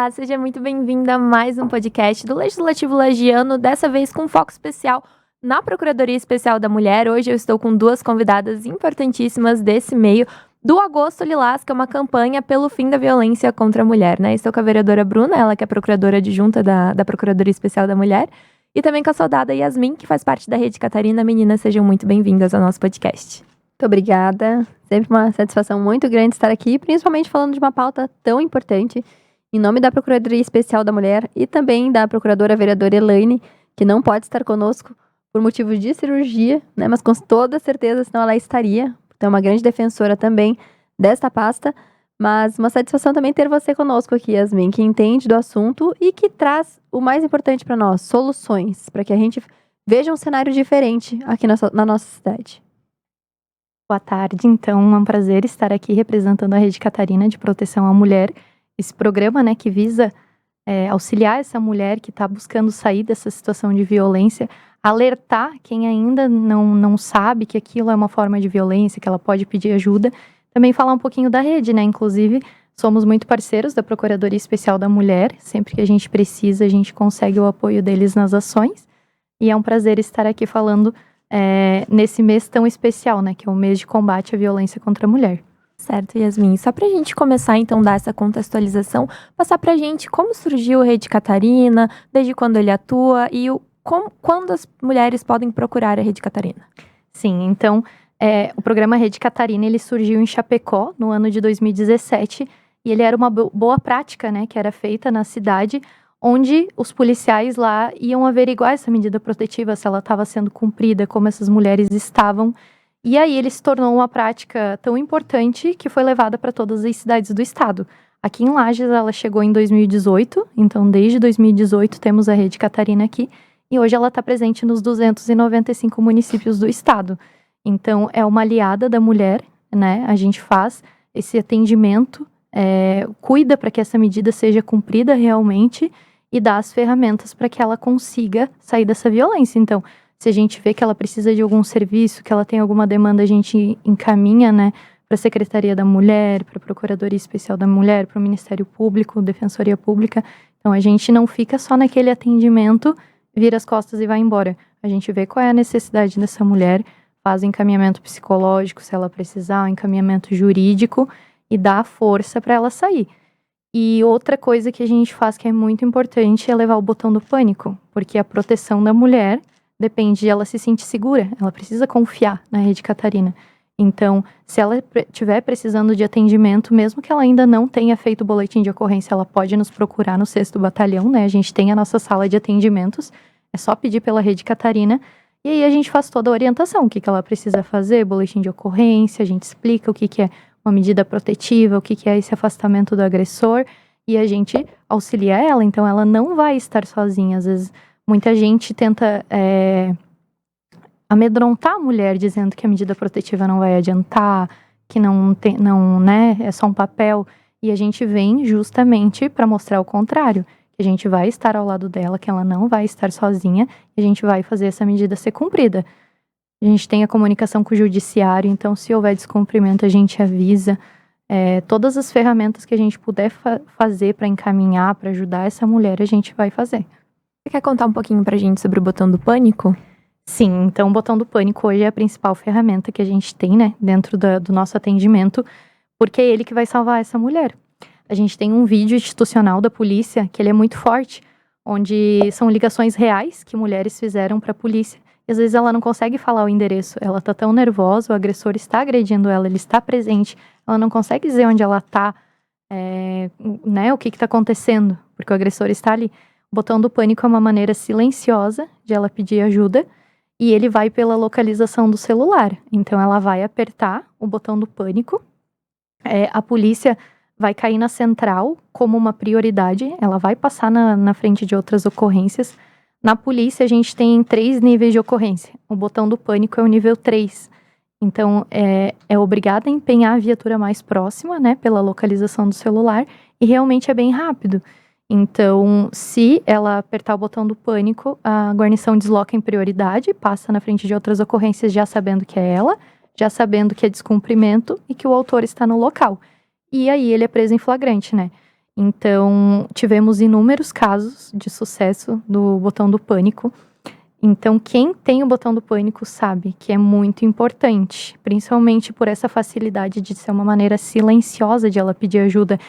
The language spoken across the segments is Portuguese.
Olá, seja muito bem-vinda a mais um podcast do Legislativo Lagiano, dessa vez com foco especial na Procuradoria Especial da Mulher. Hoje eu estou com duas convidadas importantíssimas desse meio do Agosto Lilás, que é uma campanha pelo fim da violência contra a mulher, né? Estou com a vereadora Bruna, ela que é procuradora adjunta da Procuradoria Especial da Mulher, e também com a soldada Yasmin, que faz parte da Rede Catarina. Meninas, sejam muito bem-vindas ao nosso podcast. Muito obrigada. Sempre uma satisfação muito grande estar aqui, principalmente falando de uma pauta tão importante, em nome da Procuradoria Especial da Mulher e também da Procuradora Vereadora Elaine, que não pode estar conosco por motivos de cirurgia, né? Mas com toda certeza, senão ela estaria. Então, é uma grande defensora também desta pasta. Mas uma satisfação também ter você conosco aqui, Yasmin, que entende do assunto e que traz o mais importante para nós, soluções, para que a gente veja um cenário diferente aqui na nossa cidade. Boa tarde, então é um prazer estar aqui representando a Rede Catarina de Proteção à Mulher. Esse programa, né, que visa auxiliar essa mulher que está buscando sair dessa situação de violência, alertar quem ainda não sabe que aquilo é uma forma de violência, que ela pode pedir ajuda. Também falar um pouquinho da rede, né, inclusive somos muito parceiros da Procuradoria Especial da Mulher. Sempre que a gente precisa, a gente consegue o apoio deles nas ações. E é um prazer estar aqui falando nesse mês tão especial, né, que é o mês de combate à violência contra a mulher. Certo, Yasmin. Só pra gente começar, então, dar essa contextualização, passar pra gente como surgiu o Rede Catarina, desde quando ele atua e quando as mulheres podem procurar a Rede Catarina. Sim, então, o programa Rede Catarina, ele surgiu em Chapecó, no ano de 2017, e ele era uma boa prática, né, que era feita na cidade, onde os policiais lá iam averiguar essa medida protetiva, se ela estava sendo cumprida, como essas mulheres estavam. E aí ele se tornou uma prática tão importante que foi levada para todas as cidades do estado. Aqui em Lages ela chegou em 2018, então desde 2018 temos a Rede Catarina aqui, e hoje ela está presente nos 295 municípios do estado. Então é uma aliada da mulher, né? A gente faz esse atendimento, cuida para que essa medida seja cumprida realmente e dá as ferramentas para que ela consiga sair dessa violência. Então, se a gente vê que ela precisa de algum serviço, que ela tem alguma demanda, a gente encaminha, né, para a Secretaria da Mulher, para a Procuradoria Especial da Mulher, para o Ministério Público, Defensoria Pública. Então, a gente não fica só naquele atendimento, vira as costas e vai embora. A gente vê qual é a necessidade dessa mulher, faz o encaminhamento psicológico, se ela precisar, o encaminhamento jurídico e dá a força para ela sair. E outra coisa que a gente faz que é muito importante é levar o botão do pânico, porque a proteção da mulher depende de ela se sentir segura, ela precisa confiar na Rede Catarina. Então, se ela estiver precisando de atendimento, mesmo que ela ainda não tenha feito o boletim de ocorrência, ela pode nos procurar no 6º Batalhão, né? A gente tem a nossa sala de atendimentos, é só pedir pela Rede Catarina, e aí a gente faz toda a orientação, o que ela precisa fazer, boletim de ocorrência, a gente explica o que é uma medida protetiva, o que é esse afastamento do agressor, e a gente auxilia ela, então ela não vai estar sozinha. Às vezes muita gente tenta amedrontar a mulher, dizendo que a medida protetiva não vai adiantar, que não, né, é só um papel. E a gente vem justamente para mostrar o contrário, que a gente vai estar ao lado dela, que ela não vai estar sozinha, e a gente vai fazer essa medida ser cumprida. A gente tem a comunicação com o judiciário, então se houver descumprimento a gente avisa. Todas as ferramentas que a gente puder fazer para encaminhar, para ajudar essa mulher, a gente vai fazer. Você quer contar um pouquinho pra gente sobre o botão do pânico? Sim, então o botão do pânico hoje é a principal ferramenta que a gente tem, né, dentro do nosso atendimento, porque é ele que vai salvar essa mulher. A gente tem um vídeo institucional da polícia, que ele é muito forte, onde são ligações reais que mulheres fizeram para a polícia. E às vezes ela não consegue falar o endereço, ela tá tão nervosa, o agressor está agredindo ela, ele está presente, ela não consegue dizer onde ela tá, né, o que tá acontecendo, porque o agressor está ali. O botão do pânico é uma maneira silenciosa de ela pedir ajuda e ele vai pela localização do celular. Então, ela vai apertar o botão do pânico, a polícia vai cair na central como uma prioridade, ela vai passar na frente de outras ocorrências. Na polícia, a gente tem 3 níveis de ocorrência. O botão do pânico é o nível 3. Então, é obrigada a empenhar a viatura mais próxima, né, pela localização do celular, e realmente é bem rápido. Então, se ela apertar o botão do pânico, a guarnição desloca em prioridade, passa na frente de outras ocorrências já sabendo que é ela, já sabendo que é descumprimento e que o autor está no local. E aí ele é preso em flagrante, né? Então, tivemos inúmeros casos de sucesso do botão do pânico. Então, quem tem o botão do pânico sabe que é muito importante, principalmente por essa facilidade de ser uma maneira silenciosa de ela pedir ajuda.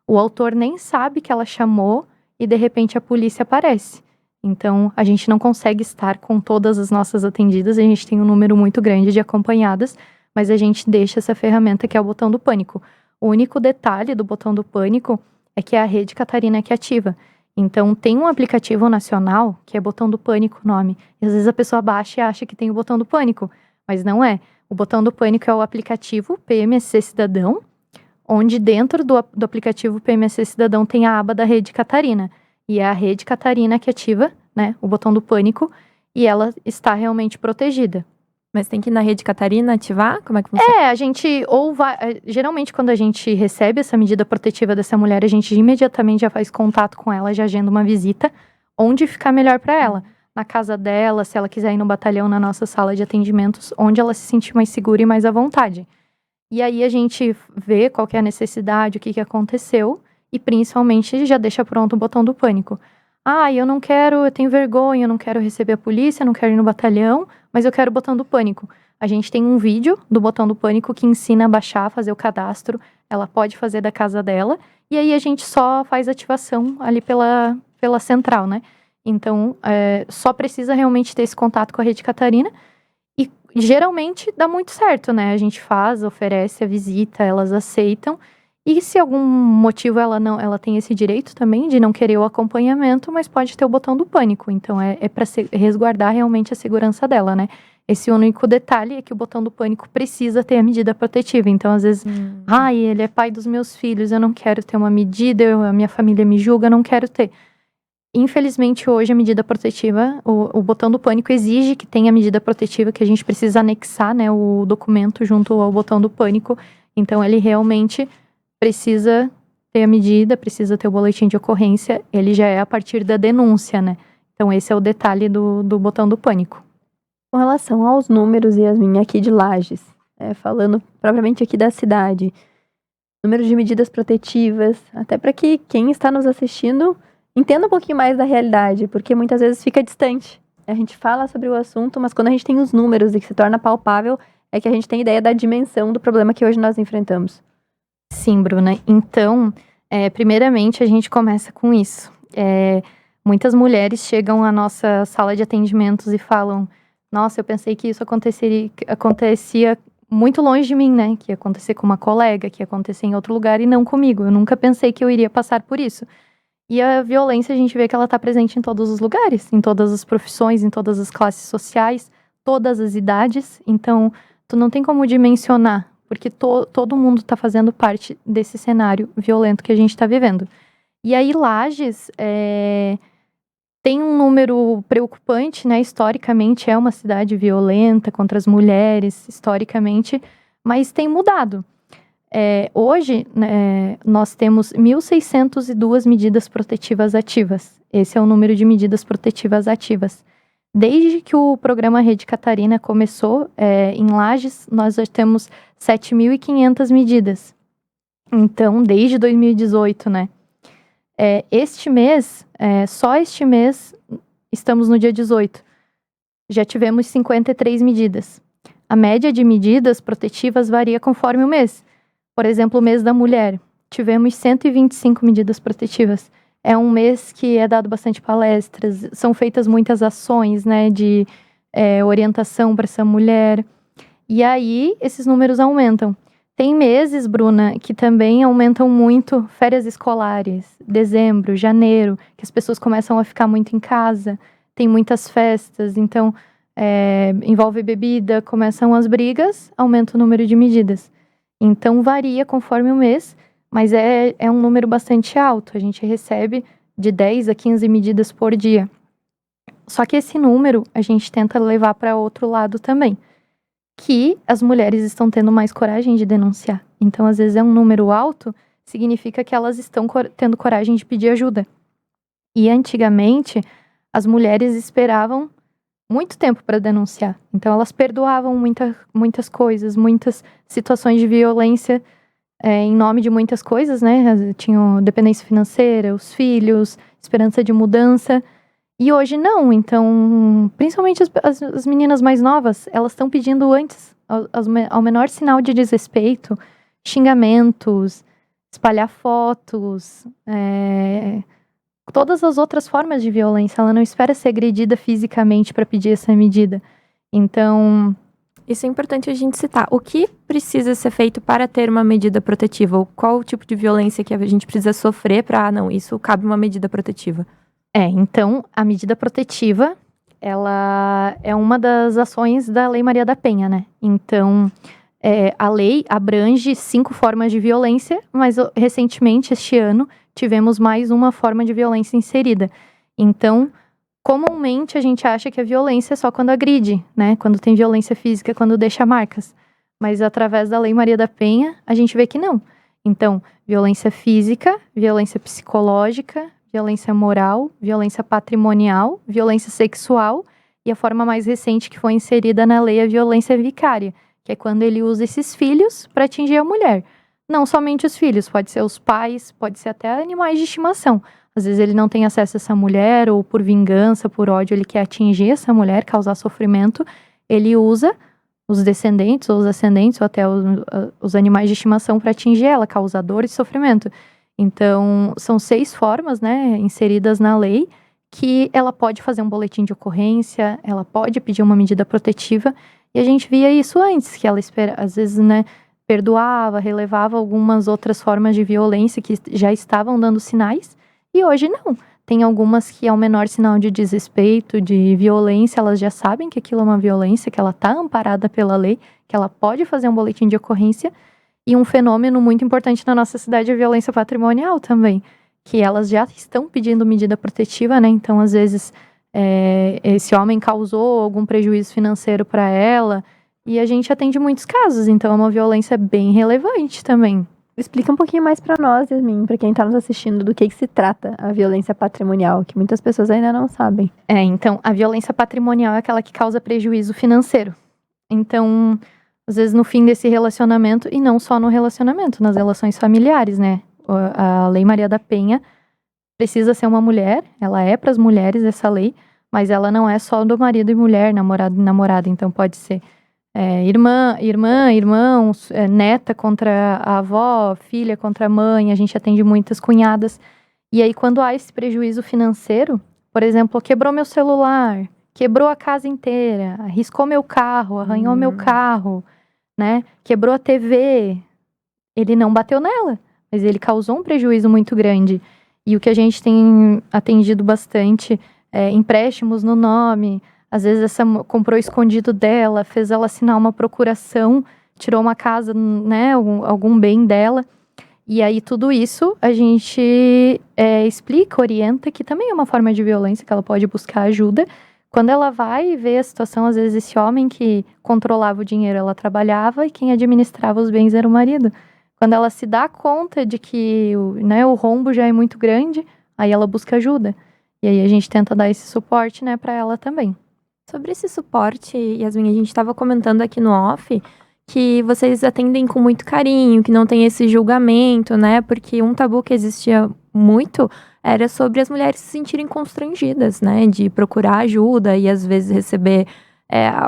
O autor nem sabe que ela chamou e, de repente, a polícia aparece. Então, a gente não consegue estar com todas as nossas atendidas, a gente tem um número muito grande de acompanhadas, mas a gente deixa essa ferramenta que é o botão do pânico. O único detalhe do botão do pânico é que a Rede Catarina é que ativa. Então, tem um aplicativo nacional, que é Botão do Pânico o nome. E às vezes a pessoa baixa e acha que tem o Botão do Pânico, mas não é. O Botão do Pânico é o aplicativo PMSC Cidadão, onde dentro do aplicativo PMSC Cidadão tem a aba da Rede Catarina. E é a Rede Catarina que ativa, né, o Botão do Pânico, e ela está realmente protegida. Mas tem que ir na Rede Catarina ativar? Como é que funciona? A gente geralmente quando a gente recebe essa medida protetiva dessa mulher, a gente imediatamente já faz contato com ela, já agenda uma visita, onde ficar melhor para ela. Na casa dela, se ela quiser ir no batalhão, na nossa sala de atendimentos, onde ela se sentir mais segura e mais à vontade. E aí a gente vê qual que é a necessidade, o que aconteceu, e principalmente já deixa pronto o botão do pânico. Eu não quero, eu tenho vergonha, eu não quero receber a polícia, eu não quero ir no batalhão, mas eu quero o botão do pânico. A gente tem um vídeo do botão do pânico que ensina a baixar, fazer o cadastro. Ela pode fazer da casa dela. E aí a gente só faz ativação ali pela central, né? Então, só precisa realmente ter esse contato com a Rede Catarina. E geralmente dá muito certo, né? A gente faz, oferece a visita, elas aceitam. E se algum motivo ela tem esse direito também de não querer o acompanhamento, mas pode ter o botão do pânico. Então, é para resguardar realmente a segurança dela, né? Esse único detalhe é que o botão do pânico precisa ter a medida protetiva. Então, às vezes, ele é pai dos meus filhos, eu não quero ter uma medida, a minha família me julga, eu não quero ter. Infelizmente, hoje, a medida protetiva, o botão do pânico exige que tenha a medida protetiva, que a gente precisa anexar, né, o documento junto ao botão do pânico. Então, ele realmente precisa ter a medida, precisa ter o boletim de ocorrência, ele já é a partir da denúncia, né? Então, esse é o detalhe do botão do pânico. Com relação aos números, Yasmin, aqui de Lages, falando propriamente aqui da cidade, número de medidas protetivas, até para que quem está nos assistindo entenda um pouquinho mais da realidade, porque muitas vezes fica distante. A gente fala sobre o assunto, mas quando a gente tem os números e que se torna palpável, é que a gente tem ideia da dimensão do problema que hoje nós enfrentamos. Sim, Bruna. Então, primeiramente, a gente começa com isso. Muitas mulheres chegam à nossa sala de atendimentos e falam: nossa, eu pensei que isso acontecia muito longe de mim, né? Que ia acontecer com uma colega, que ia acontecer em outro lugar e não comigo. Eu nunca pensei que eu iria passar por isso. E a violência, a gente vê que ela está presente em todos os lugares, em todas as profissões, em todas as classes sociais, todas as idades. Então, tu não tem como dimensionar, porque todo mundo está fazendo parte desse cenário violento que a gente está vivendo. E aí, Lages tem um número preocupante, né? Historicamente, é uma cidade violenta contra as mulheres, historicamente, mas tem mudado. Hoje, nós temos 1.602 medidas protetivas ativas. Esse é o número de medidas protetivas ativas. Desde que o programa Rede Catarina começou em Lages, nós já temos 7.500 medidas. Então, desde 2018, né? Este mês, só este mês, estamos no dia 18, já tivemos 53 medidas. A média de medidas protetivas varia conforme o mês. Por exemplo, o mês da mulher, tivemos 125 medidas protetivas. É um mês que é dado bastante palestras, são feitas muitas ações, né, de orientação para essa mulher. E aí, esses números aumentam. Tem meses, Bruna, que também aumentam muito, férias escolares, dezembro, janeiro, que as pessoas começam a ficar muito em casa, tem muitas festas, então envolve bebida, começam as brigas, aumenta o número de medidas. Então, varia conforme o mês, mas é um número bastante alto. A gente recebe de 10 a 15 medidas por dia. Só que esse número, a gente tenta levar para outro lado também, que as mulheres estão tendo mais coragem de denunciar. Então, às vezes, é um número alto, significa que elas estão tendo coragem de pedir ajuda. E, antigamente, as mulheres esperavam muito tempo para denunciar. Então, elas perdoavam muitas coisas, muitas situações de violência em nome de muitas coisas, né? Tinham dependência financeira, os filhos, esperança de mudança. E hoje não. Então, principalmente as meninas mais novas, elas estão pedindo antes, ao menor sinal de desrespeito, xingamentos, espalhar fotos, todas as outras formas de violência. Ela não espera ser agredida fisicamente para pedir essa medida. Então, isso é importante a gente citar. O que precisa ser feito para ter uma medida protetiva? Ou qual o tipo de violência que a gente precisa sofrer para, não, isso cabe uma medida protetiva? Então, a medida protetiva, ela é uma das ações da Lei Maria da Penha, né? Então, a lei abrange 5 formas de violência, mas recentemente, este ano, tivemos mais uma forma de violência inserida. Então, comumente a gente acha que a violência é só quando agride, né? Quando tem violência física, quando deixa marcas. Mas através da Lei Maria da Penha, a gente vê que não. Então, violência física, violência psicológica, violência moral, violência patrimonial, violência sexual e a forma mais recente que foi inserida na lei é a violência vicária, que é quando ele usa esses filhos para atingir a mulher. Não somente os filhos, pode ser os pais, pode ser até animais de estimação. Às vezes ele não tem acesso a essa mulher, ou por vingança, por ódio, ele quer atingir essa mulher, causar sofrimento. Ele usa os descendentes, ou os ascendentes, ou até os animais de estimação para atingir ela, causar dor e sofrimento. Então, são 6 formas, né, inseridas na lei, que ela pode fazer um boletim de ocorrência, ela pode pedir uma medida protetiva. E a gente via isso antes, que ela às vezes, né, perdoava, relevava algumas outras formas de violência que já estavam dando sinais. E hoje não. Tem algumas que, ao menor sinal de desrespeito, de violência, elas já sabem que aquilo é uma violência, que ela está amparada pela lei, que ela pode fazer um boletim de ocorrência. E um fenômeno muito importante na nossa cidade é a violência patrimonial também, que elas já estão pedindo medida protetiva, né? Então, às vezes, esse homem causou algum prejuízo financeiro para ela, e a gente atende muitos casos, então é uma violência bem relevante também. Explica um pouquinho mais para nós, Yasmin, para quem está nos assistindo, do que se trata a violência patrimonial, que muitas pessoas ainda não sabem. Então, a violência patrimonial é aquela que causa prejuízo financeiro. Então, às vezes no fim desse relacionamento, e não só no relacionamento, nas relações familiares, né? A Lei Maria da Penha precisa ser uma mulher, ela é para as mulheres essa lei, mas ela não é só do marido e mulher, namorado e namorada, então pode ser irmã, irmãos, neta contra a avó, filha contra a mãe, a gente atende muitas cunhadas. E aí, quando há esse prejuízo financeiro, por exemplo, quebrou meu celular, quebrou a casa inteira, arriscou meu carro, arranhou meu carro, né? Quebrou a TV, ele não bateu nela, mas ele causou um prejuízo muito grande. E o que a gente tem atendido bastante é empréstimos no nome. Às vezes essa comprou escondido dela, fez ela assinar uma procuração, tirou uma casa, né, algum bem dela. E aí tudo isso a gente explica, orienta que também é uma forma de violência, que ela pode buscar ajuda. Quando ela vai ver a situação, às vezes esse homem que controlava o dinheiro, ela trabalhava e quem administrava os bens era o marido. Quando ela se dá conta de que o rombo já é muito grande, aí ela busca ajuda. E aí a gente tenta dar esse suporte, né, para ela também. Sobre esse suporte, Yasmin, a gente estava comentando aqui no off que vocês atendem com muito carinho, que não tem esse julgamento, né? Porque um tabu que existia muito era sobre as mulheres se sentirem constrangidas, né? De procurar ajuda e às vezes receber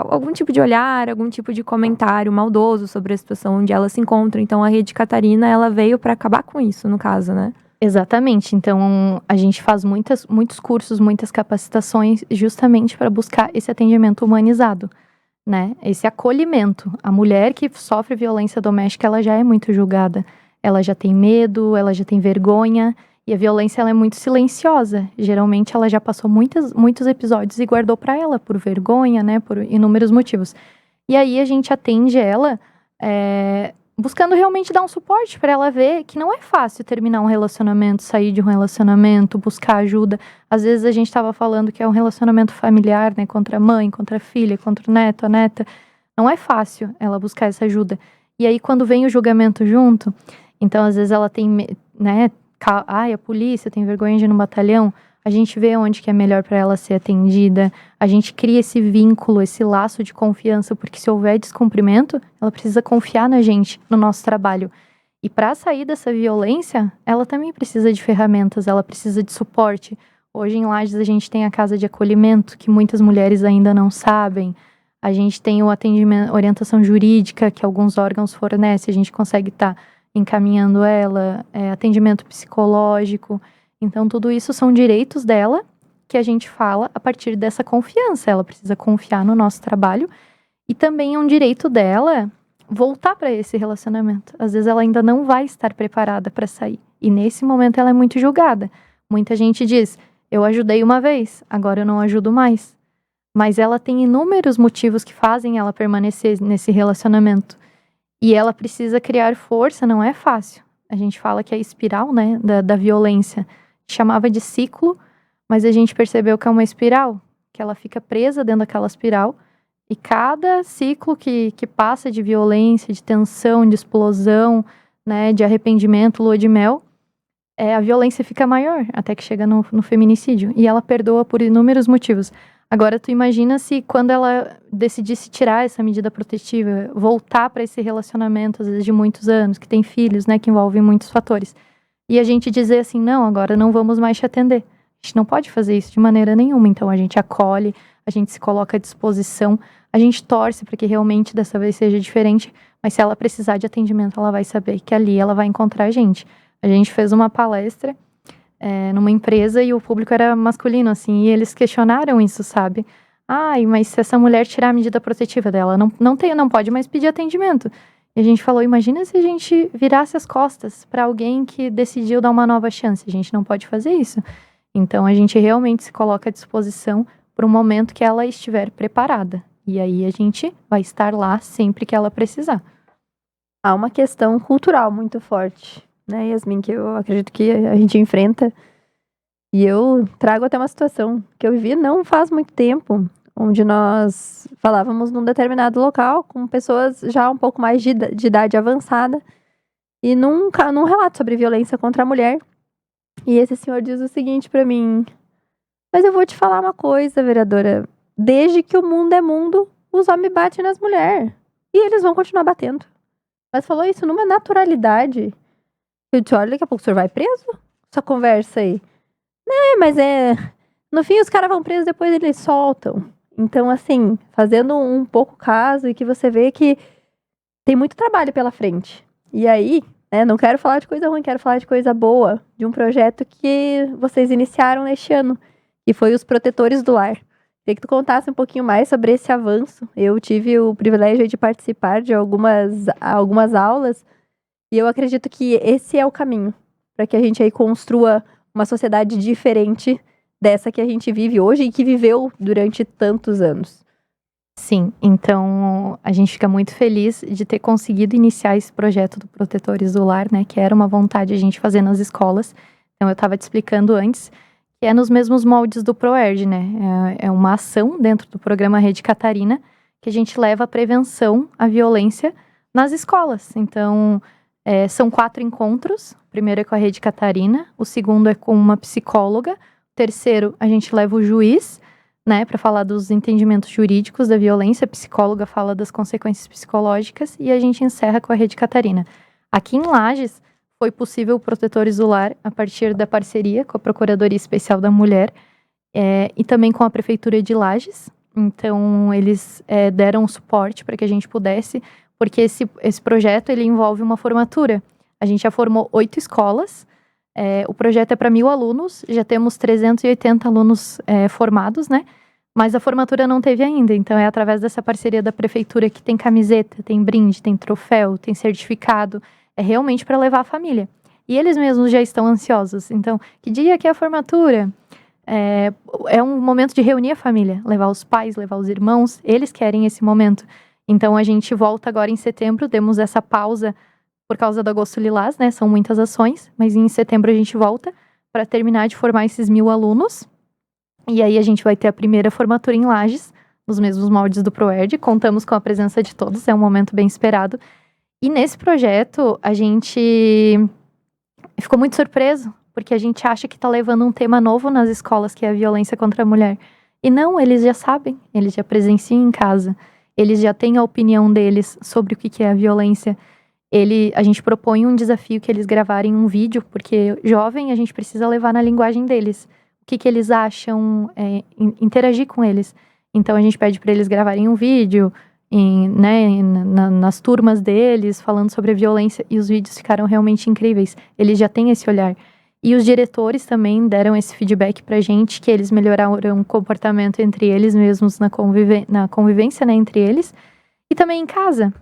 algum tipo de olhar, algum tipo de comentário maldoso sobre a situação onde elas se encontram. Então a Rede Catarina, ela veio para acabar com isso, no caso, né? Exatamente. Então, a gente faz muitos cursos, muitas capacitações justamente para buscar esse atendimento humanizado, né? Esse acolhimento. A mulher que sofre violência doméstica, ela já é muito julgada. Ela já tem medo, ela já tem vergonha. E a violência, ela é muito silenciosa. Geralmente, ela já passou muitos episódios e guardou para ela por vergonha, né? Por inúmeros motivos. E aí, a gente atende ela buscando realmente dar um suporte para ela ver que não é fácil terminar um relacionamento, sair de um relacionamento, buscar ajuda. Às vezes a gente estava falando que é um relacionamento familiar, né, contra a mãe, contra a filha, contra o neto, a neta. Não é fácil ela buscar essa ajuda. E aí quando vem o julgamento junto, então às vezes ela tem, né, a polícia tem vergonha de ir no batalhão. A gente vê onde que é melhor para ela ser atendida, a gente cria esse vínculo, esse laço de confiança, porque se houver descumprimento, ela precisa confiar na gente, no nosso trabalho. E para sair dessa violência, ela também precisa de ferramentas, ela precisa de suporte. Hoje em Lages a gente tem a casa de acolhimento, que muitas mulheres ainda não sabem. A gente tem o atendimento, orientação jurídica, que alguns órgãos fornecem, a gente consegue estar encaminhando ela, atendimento psicológico. Então, tudo isso são direitos dela que a gente fala a partir dessa confiança. Ela precisa confiar no nosso trabalho. E também é um direito dela voltar para esse relacionamento. Às vezes ela ainda não vai estar preparada para sair. E nesse momento ela é muito julgada. Muita gente diz, eu ajudei uma vez, agora eu não ajudo mais. Mas ela tem inúmeros motivos que fazem ela permanecer nesse relacionamento. E ela precisa criar força, não é fácil. A gente fala que é a espiral, né, da violência. Chamava de ciclo, mas a gente percebeu que é uma espiral. Que ela fica presa dentro daquela espiral. E cada ciclo que passa de violência, de tensão, de explosão, né, de arrependimento, lua de mel, a violência fica maior, até que chega no feminicídio. E ela perdoa por inúmeros motivos. Agora, tu imagina se quando ela decidisse tirar essa medida protetiva, voltar para esse relacionamento, às vezes de muitos anos, que tem filhos, né, que envolvem muitos fatores. E a gente dizer assim, não, agora não vamos mais te atender. A gente não pode fazer isso de maneira nenhuma. Então, a gente acolhe, a gente se coloca à disposição, a gente torce para que realmente dessa vez seja diferente, mas se ela precisar de atendimento, ela vai saber que ali ela vai encontrar a gente. A gente fez uma palestra numa empresa e o público era masculino, assim, e eles questionaram isso, sabe? Ai, mas se essa mulher tirar a medida protetiva dela, não pode mais pedir atendimento. E a gente falou, imagina se a gente virasse as costas para alguém que decidiu dar uma nova chance. A gente não pode fazer isso. Então, a gente realmente se coloca à disposição para um momento que ela estiver preparada. E aí, a gente vai estar lá sempre que ela precisar. Há uma questão cultural muito forte, né, Yasmin, que eu acredito que a gente enfrenta. E eu trago até uma situação que eu vivi não faz muito tempo, onde nós falávamos num determinado local com pessoas já um pouco mais de idade avançada e num relato sobre violência contra a mulher. E esse senhor diz o seguinte pra mim: mas eu vou te falar uma coisa, vereadora, desde que o mundo é mundo, os homens batem nas mulheres e eles vão continuar batendo. Mas falou isso numa naturalidade. Eu disse, olha, daqui a pouco o senhor vai preso? Essa conversa aí. Mas no fim os caras vão presos, depois eles soltam. Então, assim, fazendo um pouco caso e que você vê que tem muito trabalho pela frente. E aí, não quero falar de coisa ruim, quero falar de coisa boa, de um projeto que vocês iniciaram neste ano, que foi os Protetores do Lar. Queria que tu contasse um pouquinho mais sobre esse avanço. Eu tive o privilégio de participar de algumas aulas e eu acredito que esse é o caminho para que a gente aí construa uma sociedade diferente dessa que a gente vive hoje e que viveu durante tantos anos. Sim, então a gente fica muito feliz de ter conseguido iniciar esse projeto do Protetores do Lar, né, que era uma vontade a gente fazer nas escolas. Então eu estava te explicando antes, que é nos mesmos moldes do ProERD, né, é uma ação dentro do programa Rede Catarina, que a gente leva a prevenção à violência nas escolas. Então, são 4 encontros, o primeiro é com a Rede Catarina, o segundo é com uma psicóloga, o terceiro a gente leva o juiz, né, para falar dos entendimentos jurídicos da violência, a psicóloga fala das consequências psicológicas e a gente encerra com a Rede Catarina. Aqui em Lages, foi possível o Protetores do Lar a partir da parceria com a Procuradoria Especial da Mulher e também com a Prefeitura de Lages. Então, eles deram suporte para que a gente pudesse, porque esse projeto ele envolve uma formatura. A gente já formou 8 escolas, o projeto é para 1.000 alunos, já temos 380 alunos formados, né? Mas a formatura não teve ainda, então é através dessa parceria da prefeitura que tem camiseta, tem brinde, tem troféu, tem certificado, é realmente para levar a família. E eles mesmos já estão ansiosos, então, que dia que é a formatura? É um momento de reunir a família, levar os pais, levar os irmãos, eles querem esse momento. Então a gente volta agora em setembro, demos essa pausa por causa do Agosto Lilás, né? São muitas ações, mas em setembro a gente volta para terminar de formar esses 1.000 alunos. E aí a gente vai ter a primeira formatura em Lages, nos mesmos moldes do ProERD. Contamos com a presença de todos, é um momento bem esperado. E nesse projeto a gente ficou muito surpreso, porque a gente acha que está levando um tema novo nas escolas, que é a violência contra a mulher. E não, eles já sabem, eles já presenciam em casa. Eles já têm a opinião deles sobre o que é a violência. A gente propõe um desafio que eles gravarem um vídeo, porque jovem a gente precisa levar na linguagem deles. O que eles acham, interagir com eles. Então a gente pede para eles gravarem um vídeo nas turmas deles, falando sobre a violência, e os vídeos ficaram realmente incríveis. Eles já têm esse olhar. E os diretores também deram esse feedback pra gente, que eles melhoraram o comportamento entre eles mesmos na convivência, né, entre eles, e também em casa.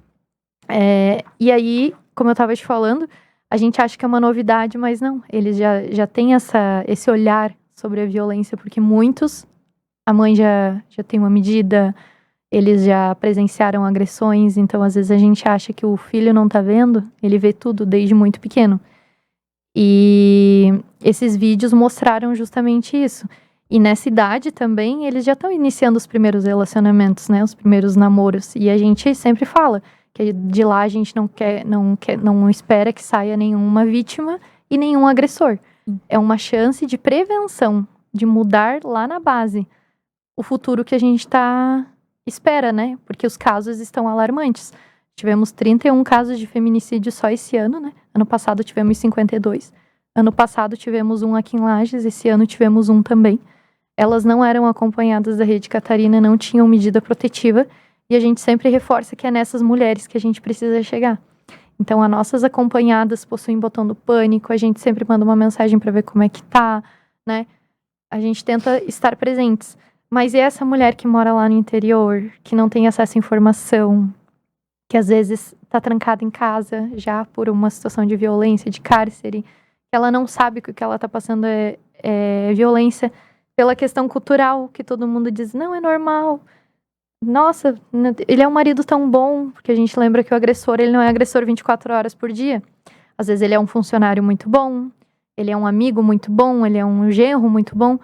E aí, como eu tava te falando, a gente acha que é uma novidade, mas não. Eles já têm esse olhar sobre a violência, porque muitos, a mãe já tem uma medida, eles já presenciaram agressões, então às vezes a gente acha que o filho não tá vendo, ele vê tudo desde muito pequeno. E esses vídeos mostraram justamente isso. E nessa idade também, eles já estão iniciando os primeiros relacionamentos, né? Os primeiros namoros. E a gente sempre fala que de lá a gente não espera que saia nenhuma vítima e nenhum agressor. É uma chance de prevenção, de mudar lá na base o futuro que a gente espera, né? Porque os casos estão alarmantes. Tivemos 31 casos de feminicídio só esse ano, né? Ano passado tivemos 52. Ano passado tivemos um aqui em Lages, esse ano tivemos um também. Elas não eram acompanhadas da Rede Catarina, não tinham medida protetiva. E a gente sempre reforça que é nessas mulheres que a gente precisa chegar. Então, as nossas acompanhadas possuem botão do pânico, a gente sempre manda uma mensagem para ver como é que tá, né? A gente tenta estar presentes. Mas e essa mulher que mora lá no interior, que não tem acesso à informação, que às vezes está trancada em casa já por uma situação de violência, de cárcere, que ela não sabe que o que ela está passando é violência pela questão cultural, que todo mundo diz, não, é normal. Nossa, ele é um marido tão bom, porque a gente lembra que o agressor, ele não é agressor 24 horas por dia. Às vezes ele é um funcionário muito bom, ele é um amigo muito bom, ele é um genro muito bom.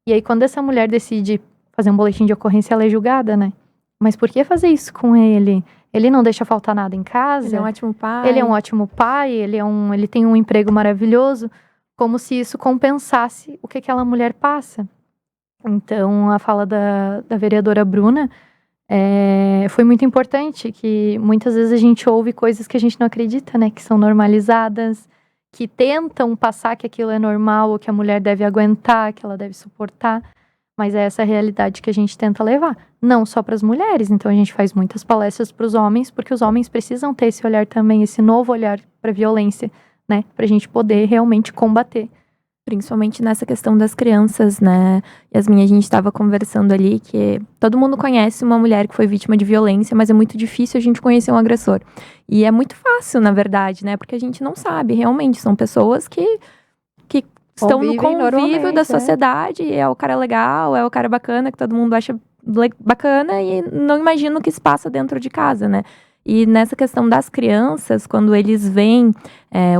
E aí quando essa mulher decide fazer um boletim de ocorrência, ela é julgada, né? Mas por que fazer isso com ele? Ele não deixa faltar nada em casa. Ele é um ótimo pai. Ele é um ótimo pai, ele tem um emprego maravilhoso. Como se isso compensasse o que aquela mulher passa. Então, a fala da vereadora Bruna foi muito importante, que muitas vezes a gente ouve coisas que a gente não acredita, né? Que são normalizadas, que tentam passar que aquilo é normal, ou que a mulher deve aguentar, que ela deve suportar. Mas é essa realidade que a gente tenta levar. Não só para as mulheres. Então, a gente faz muitas palestras para os homens, porque os homens precisam ter esse olhar também, esse novo olhar para a violência, né? Para a gente poder realmente combater. Principalmente nessa questão das crianças, né? Yasmin, a gente estava conversando ali que todo mundo conhece uma mulher que foi vítima de violência, mas é muito difícil a gente conhecer um agressor. E é muito fácil, na verdade, né? Porque a gente não sabe, realmente. São pessoas que estão no convívio da sociedade, é o cara legal, é o cara bacana, que todo mundo acha bacana e não imagina o que se passa dentro de casa, né? E nessa questão das crianças, quando eles veem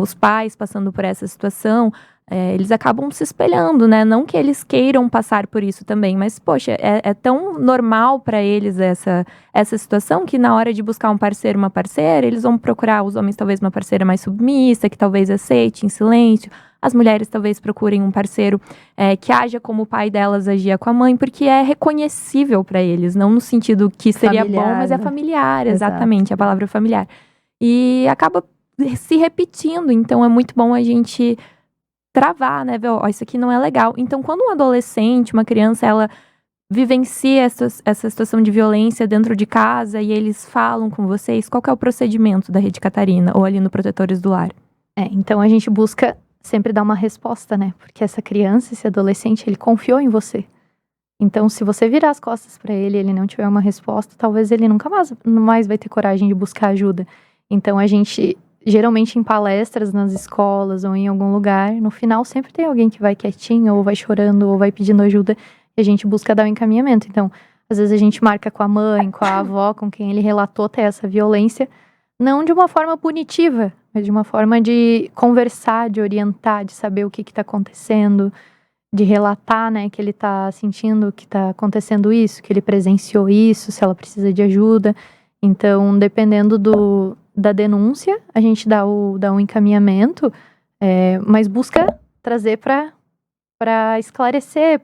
os pais passando por essa situação, eles acabam se espelhando, né? Não que eles queiram passar por isso também, mas, poxa, é tão normal para eles essa situação que na hora de buscar um parceiro, uma parceira, eles vão procurar, os homens talvez uma parceira mais submissa, que talvez aceite em silêncio. As mulheres talvez procurem um parceiro que haja como o pai delas agia com a mãe, porque é reconhecível para eles, não no sentido que seria familiar, bom, mas é familiar, exatamente, a palavra familiar. E acaba se repetindo, então é muito bom a gente travar, né, ver, isso aqui não é legal. Então, quando um adolescente, uma criança, ela vivencia essa situação de violência dentro de casa e eles falam com vocês, qual que é o procedimento da Rede Catarina ou ali no Protetores do Lar? Então a gente busca sempre dar uma resposta, né? Porque essa criança, esse adolescente, ele confiou em você. Então, se você virar as costas pra ele e ele não tiver uma resposta, talvez ele nunca mais vai ter coragem de buscar ajuda. Então, a gente, geralmente em palestras, nas escolas ou em algum lugar, no final sempre tem alguém que vai quietinho, ou vai chorando, ou vai pedindo ajuda, e a gente busca dar o encaminhamento. Então, às vezes a gente marca com a mãe, com a avó, com quem ele relatou ter essa violência, não de uma forma punitiva, mas de uma forma de conversar, de orientar, de saber o que está acontecendo, de relatar, né, que ele está sentindo que está acontecendo isso, que ele presenciou isso, se ela precisa de ajuda. Então, dependendo da denúncia, a gente dá um encaminhamento, mas busca trazer para esclarecer,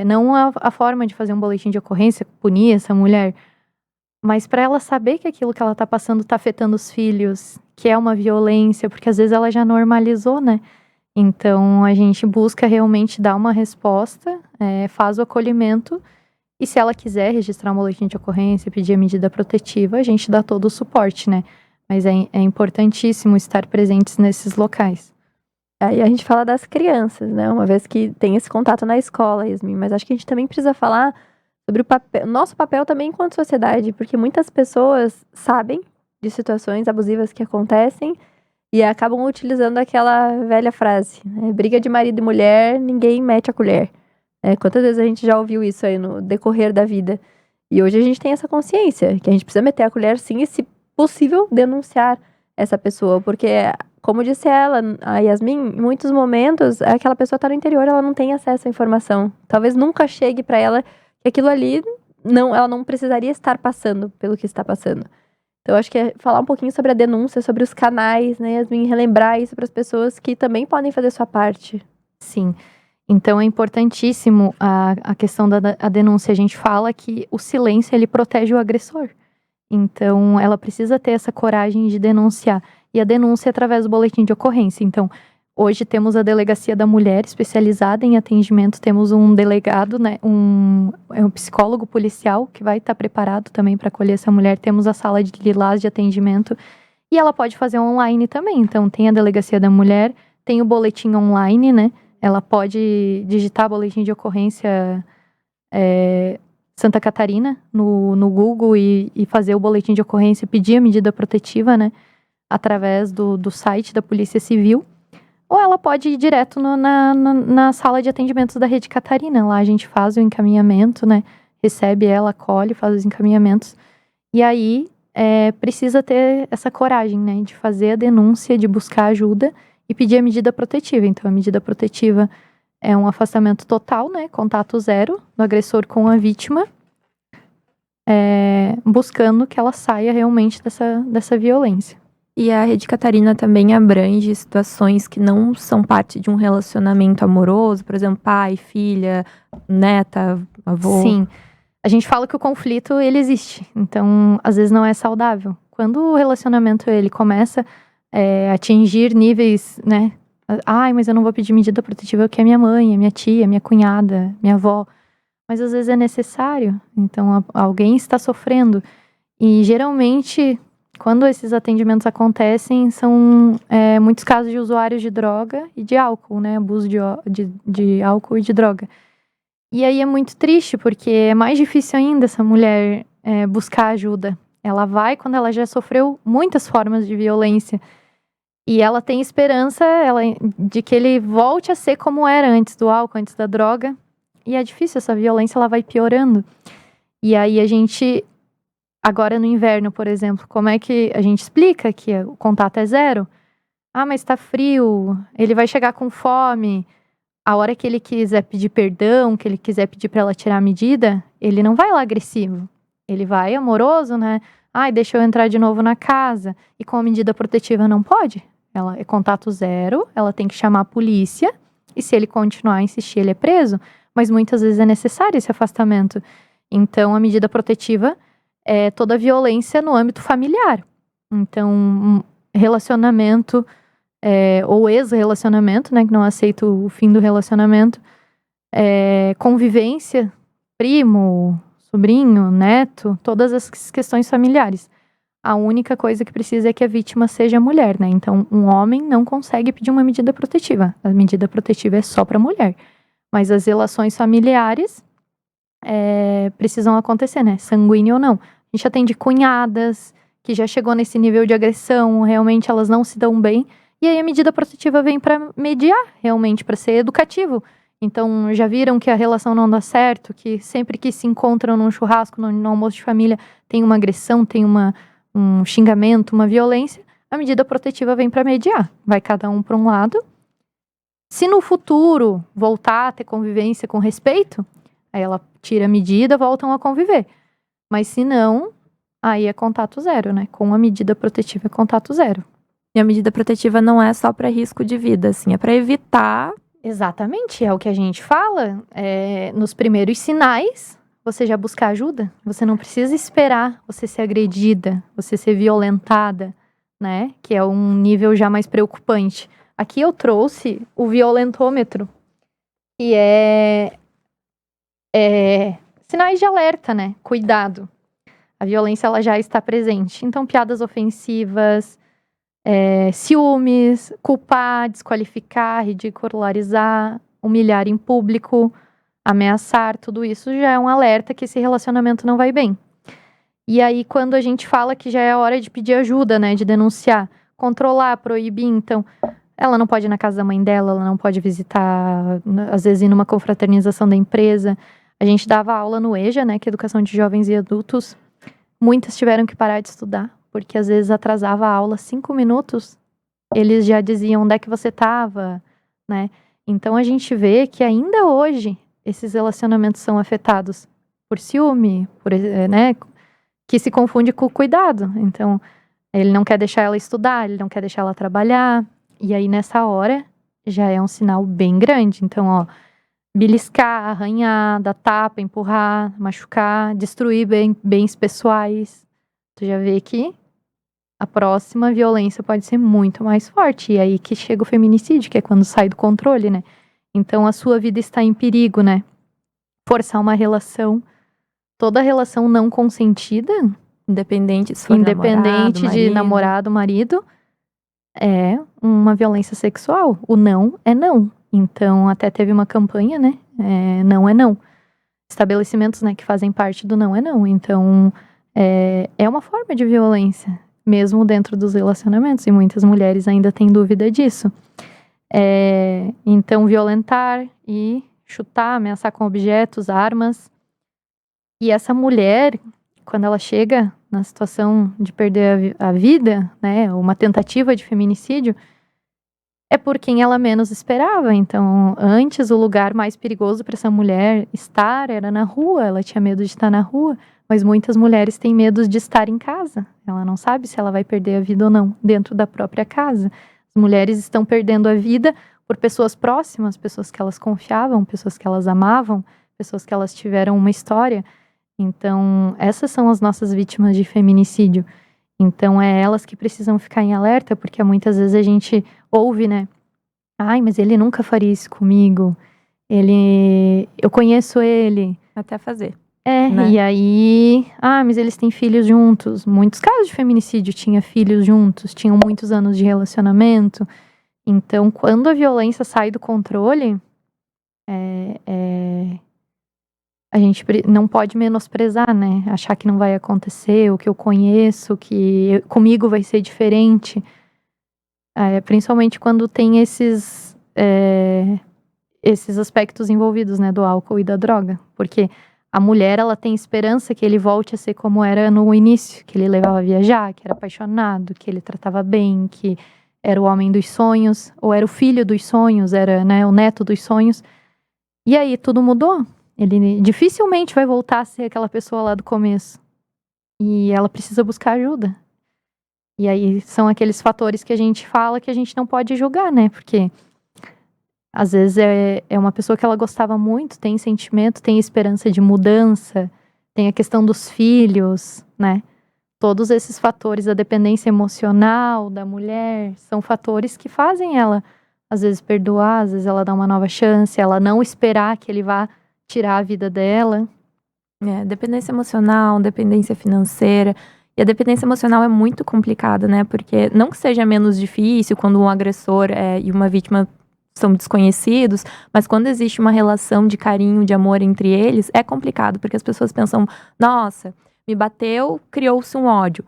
não a forma de fazer um boletim de ocorrência, punir essa mulher, Mas para ela saber que aquilo que ela tá passando tá afetando os filhos, que é uma violência, porque às vezes ela já normalizou, né? Então a gente busca realmente dar uma resposta, faz o acolhimento, e se ela quiser registrar um boletim de ocorrência, pedir a medida protetiva, a gente dá todo o suporte, né? Mas é importantíssimo estar presentes nesses locais. Aí a gente fala das crianças, né? Uma vez que tem esse contato na escola, Yasmin. Mas acho que a gente também precisa falar sobre o nosso papel também enquanto sociedade, porque muitas pessoas sabem de situações abusivas que acontecem e acabam utilizando aquela velha frase, né? Briga de marido e mulher, ninguém mete a colher. Quantas vezes a gente já ouviu isso aí no decorrer da vida? E hoje a gente tem essa consciência, que a gente precisa meter a colher sim e, se possível, denunciar essa pessoa, porque, como disse ela, a Yasmin, em muitos momentos, aquela pessoa está no interior, ela não tem acesso à informação. Talvez nunca chegue para ela que aquilo ali, ela não precisaria estar passando pelo que está passando. Então, acho que é falar um pouquinho sobre a denúncia, sobre os canais, né, Yasmin, relembrar isso para as pessoas que também podem fazer sua parte. Sim. Então, é importantíssimo a questão da denúncia. A gente fala que o silêncio, ele protege o agressor. Então, ela precisa ter essa coragem de denunciar. E a denúncia é através do boletim de ocorrência. Então, hoje temos a Delegacia da Mulher especializada em atendimento. Temos um delegado, né, um psicólogo policial que vai estar preparado também para acolher essa mulher. Temos a sala de lilás de atendimento. E ela pode fazer online também. Então, tem a Delegacia da Mulher, tem o boletim online, né? Ela pode digitar boletim de ocorrência Santa Catarina no Google e fazer o boletim de ocorrência, pedir a medida protetiva, né? Através do site da Polícia Civil. Ou ela pode ir direto na sala de atendimentos da Rede Catarina. Lá a gente faz o encaminhamento, né? Recebe ela, acolhe, faz os encaminhamentos. E aí precisa ter essa coragem, né? De fazer a denúncia, de buscar ajuda e pedir a medida protetiva. Então, a medida protetiva é um afastamento total, né? Contato zero do agressor com a vítima, buscando que ela saia realmente dessa violência. E a Rede Catarina também abrange situações que não são parte de um relacionamento amoroso, por exemplo, pai, filha, neta, avô. Sim. A gente fala que o conflito, ele existe. Então, às vezes não é saudável. Quando o relacionamento, ele começa atingir níveis, né? Ai, mas eu não vou pedir medida protetiva porque é minha mãe, é minha tia, minha cunhada, minha avó. Mas às vezes é necessário. Então, alguém está sofrendo. E geralmente, quando esses atendimentos acontecem, são muitos casos de usuários de droga e de álcool, né? Abuso de álcool e de droga. E aí é muito triste, porque é mais difícil ainda essa mulher buscar ajuda. Ela vai quando ela já sofreu muitas formas de violência. E ela tem esperança de que ele volte a ser como era antes do álcool, antes da droga. E é difícil, essa violência ela vai piorando. E aí a gente, agora no inverno, por exemplo, como é que a gente explica que o contato é zero? Ah, mas tá frio, ele vai chegar com fome. A hora que ele quiser pedir perdão, que ele quiser pedir pra ela tirar a medida, ele não vai lá agressivo. Ele vai amoroso, né? Ai, deixa eu entrar de novo na casa. E com a medida protetiva não pode. Ela é contato zero, ela tem que chamar a polícia. E se ele continuar a insistir, ele é preso. Mas muitas vezes é necessário esse afastamento. Então, a medida protetiva é toda a violência no âmbito familiar. Então, relacionamento ou ex-relacionamento, né, que não aceita o fim do relacionamento, convivência, primo, sobrinho, neto, todas as questões familiares. A única coisa que precisa é que a vítima seja mulher, né? Então, um homem não consegue pedir uma medida protetiva. A medida protetiva é só para mulher. Mas as relações familiares precisam acontecer, né? Sanguíneo ou não. A gente atende cunhadas que já chegou nesse nível de agressão, realmente elas não se dão bem. E aí a medida protetiva vem para mediar, realmente, para ser educativo. Então, já viram que a relação não dá certo, que sempre que se encontram num churrasco, no almoço de família, tem uma agressão, tem um xingamento, uma violência, a medida protetiva vem para mediar. Vai cada um para um lado. Se no futuro voltar a ter convivência com respeito, aí ela tira a medida, voltam a conviver. Mas se não, aí é contato zero, né? Com a medida protetiva é contato zero. E a medida protetiva não é só para risco de vida, assim, é para evitar. Exatamente, é o que a gente fala. Nos primeiros sinais, você já buscar ajuda. Você não precisa esperar você ser agredida, você ser violentada, né? Que é um nível já mais preocupante. Aqui eu trouxe o violentômetro, que é sinais de alerta, né? Cuidado. A violência, ela já está presente. Então, piadas ofensivas, ciúmes, culpar, desqualificar, ridicularizar, humilhar em público, ameaçar, tudo isso já é um alerta que esse relacionamento não vai bem. E aí, quando a gente fala que já é hora de pedir ajuda, né, de denunciar, controlar, proibir, então, ela não pode ir na casa da mãe dela, ela não pode visitar, às vezes ir numa confraternização da empresa. A gente dava aula no EJA, né, que é Educação de Jovens e Adultos. Muitas tiveram que parar de estudar, porque às vezes atrasava a aula 5 minutos, eles já diziam onde é que você estava, né? Então a gente vê que ainda hoje esses relacionamentos são afetados por ciúme, né? Que se confunde com o cuidado. Então, ele não quer deixar ela estudar, ele não quer deixar ela trabalhar. E aí, nessa hora, já é um sinal bem grande. Então, ó, beliscar, arranhar, dar tapa, empurrar, machucar, destruir bens pessoais. Tu já vê que a próxima violência pode ser muito mais forte. E aí que chega o feminicídio, que é quando sai do controle, né? Então, a sua vida está em perigo, né? Forçar uma relação, toda relação não consentida, Independente se for independente de namorado, marido, é uma violência sexual. O não é não. Então, até teve uma campanha, né? Não é não. Estabelecimentos, né, que fazem parte do não é não. Então, é uma forma de violência, mesmo dentro dos relacionamentos. E muitas mulheres ainda têm dúvida disso. Então, violentar e chutar, ameaçar com objetos, armas. E essa mulher, quando ela chega na situação de perder a vida, né, uma tentativa de feminicídio, é por quem ela menos esperava. Então, antes, o lugar mais perigoso para essa mulher estar era na rua. Ela tinha medo de estar na rua, mas muitas mulheres têm medo de estar em casa. Ela não sabe se ela vai perder a vida ou não dentro da própria casa. As mulheres estão perdendo a vida por pessoas próximas, pessoas que elas confiavam, pessoas que elas amavam, pessoas que elas tiveram uma história. Então, essas são as nossas vítimas de feminicídio. Então, é elas que precisam ficar em alerta, porque muitas vezes a gente ouve, né? Ai, mas ele nunca faria isso comigo. Eu conheço ele. Até fazer. Né? E aí... mas eles têm filhos juntos. Muitos casos de feminicídio tinham filhos juntos, tinham muitos anos de relacionamento. Então, quando a violência sai do controle, a gente não pode menosprezar, né? Achar que não vai acontecer, o que eu conheço, que comigo vai ser diferente. Principalmente quando tem esses aspectos envolvidos, né? Do álcool e da droga. Porque a mulher, ela tem esperança que ele volte a ser como era no início. Que ele levava a viajar, que era apaixonado, que ele tratava bem, que era o homem dos sonhos. Ou era o filho dos sonhos, era, né, o neto dos sonhos. E aí, tudo mudou. Ele dificilmente vai voltar a ser aquela pessoa lá do começo. E ela precisa buscar ajuda. E aí são aqueles fatores que a gente fala que a gente não pode julgar, né? Porque às vezes é uma pessoa que ela gostava muito, tem sentimento, tem esperança de mudança, tem a questão dos filhos, né? Todos esses fatores, a dependência emocional da mulher, são fatores que fazem ela, às vezes, perdoar, às vezes ela dá uma nova chance, ela não esperar que ele vá tirar a vida dela. Dependência emocional, dependência financeira. E a dependência emocional é muito complicada, né? Porque não que seja menos difícil quando um agressor e uma vítima são desconhecidos, mas quando existe uma relação de carinho, de amor entre eles, é complicado, porque as pessoas pensam, nossa, me bateu, criou-se um ódio.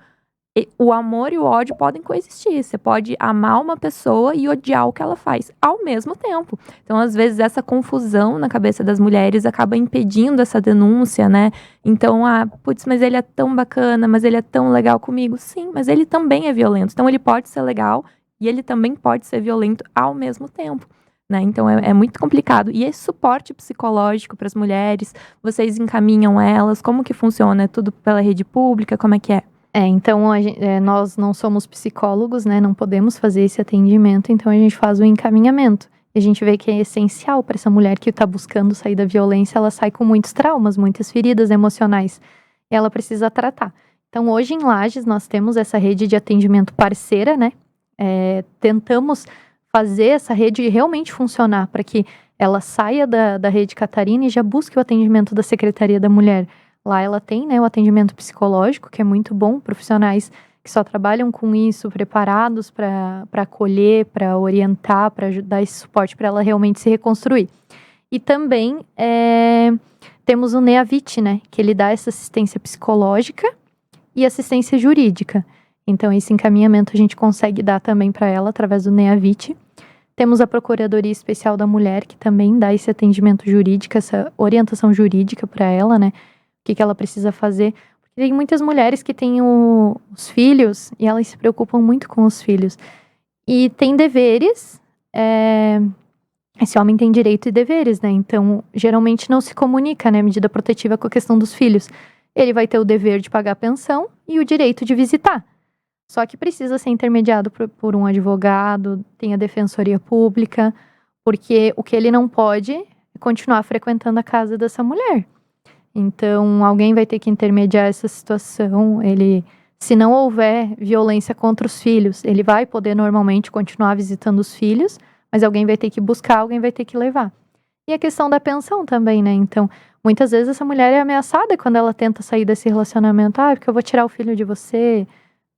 O amor e o ódio podem coexistir. Você pode amar uma pessoa e odiar o que ela faz ao mesmo tempo. Então, às vezes, essa confusão na cabeça das mulheres acaba impedindo essa denúncia, né? Então, mas ele é tão bacana, mas ele é tão legal comigo. Sim, mas ele também é violento. Então, ele pode ser legal e ele também pode ser violento ao mesmo tempo, né? Então, é muito complicado. E esse suporte psicológico para as mulheres, vocês encaminham elas? Como que funciona? É tudo pela rede pública? Como é que é? Então, nós não somos psicólogos, né? Não podemos fazer esse atendimento, então a gente faz o encaminhamento. E a gente vê que é essencial para essa mulher que está buscando sair da violência, ela sai com muitos traumas, muitas feridas emocionais. E ela precisa tratar. Então, hoje em Lages, nós temos essa rede de atendimento parceira, né? Tentamos fazer essa rede realmente funcionar para que ela saia da rede Catarina e já busque o atendimento da Secretaria da Mulher. Lá ela tem, né, o atendimento psicológico, que é muito bom, profissionais que só trabalham com isso, preparados para acolher, para orientar, para dar esse suporte para ela realmente se reconstruir. E também temos o NEAVIT, né, que ele dá essa assistência psicológica e assistência jurídica. Então, esse encaminhamento a gente consegue dar também para ela através do NEAVIT. Temos a Procuradoria Especial da Mulher, que também dá esse atendimento jurídico, essa orientação jurídica para ela, né, o que ela precisa fazer. Tem muitas mulheres que têm os filhos e elas se preocupam muito com os filhos. E tem deveres, esse homem tem direito e deveres, né? Então, geralmente não se comunica, né, a medida protetiva com a questão dos filhos. Ele vai ter o dever de pagar a pensão e o direito de visitar. Só que precisa ser intermediado por um advogado, tem a defensoria pública, porque o que ele não pode é continuar frequentando a casa dessa mulher. Então, alguém vai ter que intermediar essa situação. Se não houver violência contra os filhos, ele vai poder normalmente continuar visitando os filhos, mas alguém vai ter que buscar, alguém vai ter que levar. E a questão da pensão também, né? Então, muitas vezes essa mulher é ameaçada quando ela tenta sair desse relacionamento. Porque eu vou tirar o filho de você,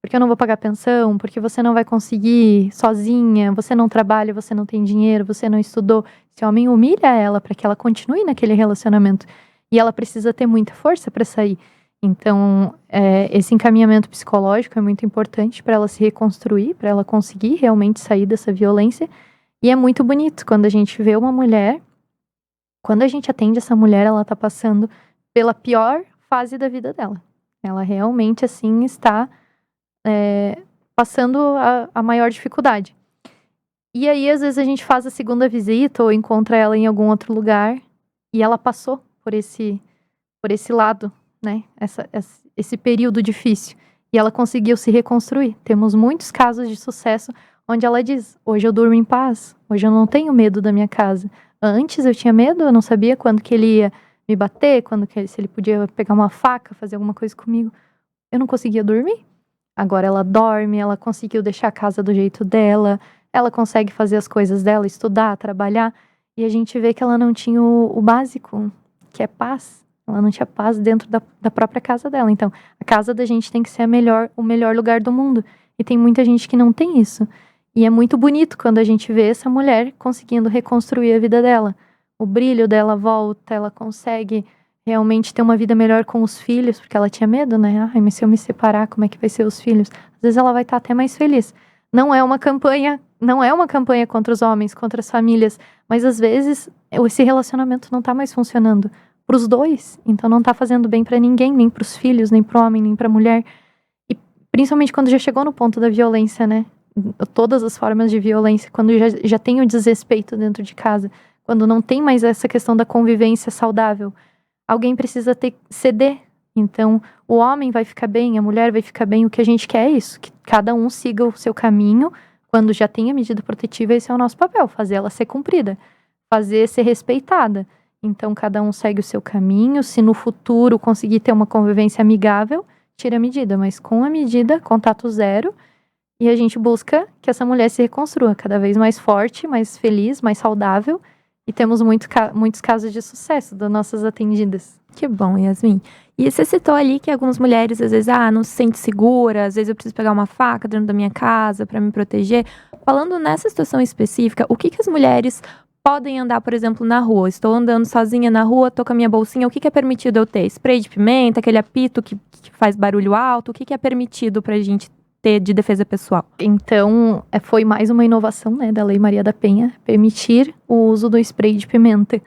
porque eu não vou pagar pensão, porque você não vai conseguir sozinha, você não trabalha, você não tem dinheiro, você não estudou. Esse homem humilha ela para que ela continue naquele relacionamento. E ela precisa ter muita força para sair. Então, esse encaminhamento psicológico é muito importante para ela se reconstruir, para ela conseguir realmente sair dessa violência. E é muito bonito quando a gente vê uma mulher, quando a gente atende essa mulher, ela está passando pela pior fase da vida dela. Ela realmente, assim, está passando a maior dificuldade. E aí, às vezes, a gente faz a segunda visita ou encontra ela em algum outro lugar e ela passou por esse lado, né? Esse período difícil. E ela conseguiu se reconstruir. Temos muitos casos de sucesso onde ela diz: hoje eu durmo em paz, hoje eu não tenho medo da minha casa. Antes eu tinha medo, eu não sabia quando que ele ia me bater, se ele podia pegar uma faca, fazer alguma coisa comigo. Eu não conseguia dormir. Agora ela dorme, ela conseguiu deixar a casa do jeito dela, ela consegue fazer as coisas dela, estudar, trabalhar. E a gente vê que ela não tinha o básico, que é paz. Ela não tinha paz dentro da própria casa dela. Então, a casa da gente tem que ser o melhor lugar do mundo. E tem muita gente que não tem isso. E é muito bonito quando a gente vê essa mulher conseguindo reconstruir a vida dela. O brilho dela volta, ela consegue realmente ter uma vida melhor com os filhos, porque ela tinha medo, né? Mas se eu me separar, como é que vai ser os filhos? Às vezes ela vai estar até mais feliz. Não é uma campanha contra os homens, contra as famílias, mas às vezes esse relacionamento não tá mais funcionando pros dois, então não tá fazendo bem pra ninguém, nem pros filhos, nem pro homem, nem pra mulher. E principalmente quando já chegou no ponto da violência, né? Todas as formas de violência, quando já tem o desrespeito dentro de casa, quando não tem mais essa questão da convivência saudável, alguém precisa ceder. Então, o homem vai ficar bem, a mulher vai ficar bem. O que a gente quer é isso, que cada um siga o seu caminho. Quando já tem a medida protetiva, esse é o nosso papel, fazer ela ser cumprida, fazer ser respeitada. Então, cada um segue o seu caminho. Se no futuro conseguir ter uma convivência amigável, tira a medida. Mas com a medida, contato zero. E a gente busca que essa mulher se reconstrua cada vez mais forte, mais feliz, mais saudável. E temos muitos casos de sucesso das nossas atendidas. Que bom, Yasmin. E você citou ali que algumas mulheres, às vezes, não se sente segura, às vezes eu preciso pegar uma faca dentro da minha casa para me proteger. Falando nessa situação específica, o que as mulheres podem andar, por exemplo, na rua? Estou andando sozinha na rua, tô com a minha bolsinha, o que é permitido eu ter? Spray de pimenta, aquele apito que faz barulho alto, o que é permitido pra gente ter de defesa pessoal? Então, foi mais uma inovação, né, da Lei Maria da Penha, permitir o uso do spray de pimenta.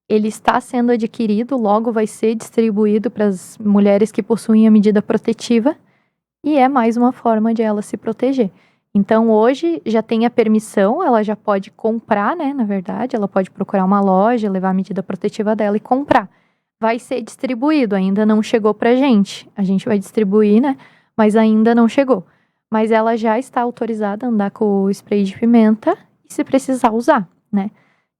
Ele está sendo adquirido, logo vai ser distribuído para as mulheres que possuem a medida protetiva e é mais uma forma de ela se proteger. Então, hoje já tem a permissão, ela já pode comprar, né, na verdade, ela pode procurar uma loja, levar a medida protetiva dela e comprar. Vai ser distribuído, ainda não chegou pra gente. A gente vai distribuir, né, mas ainda não chegou. Mas ela já está autorizada a andar com o spray de pimenta e se precisar usar. né?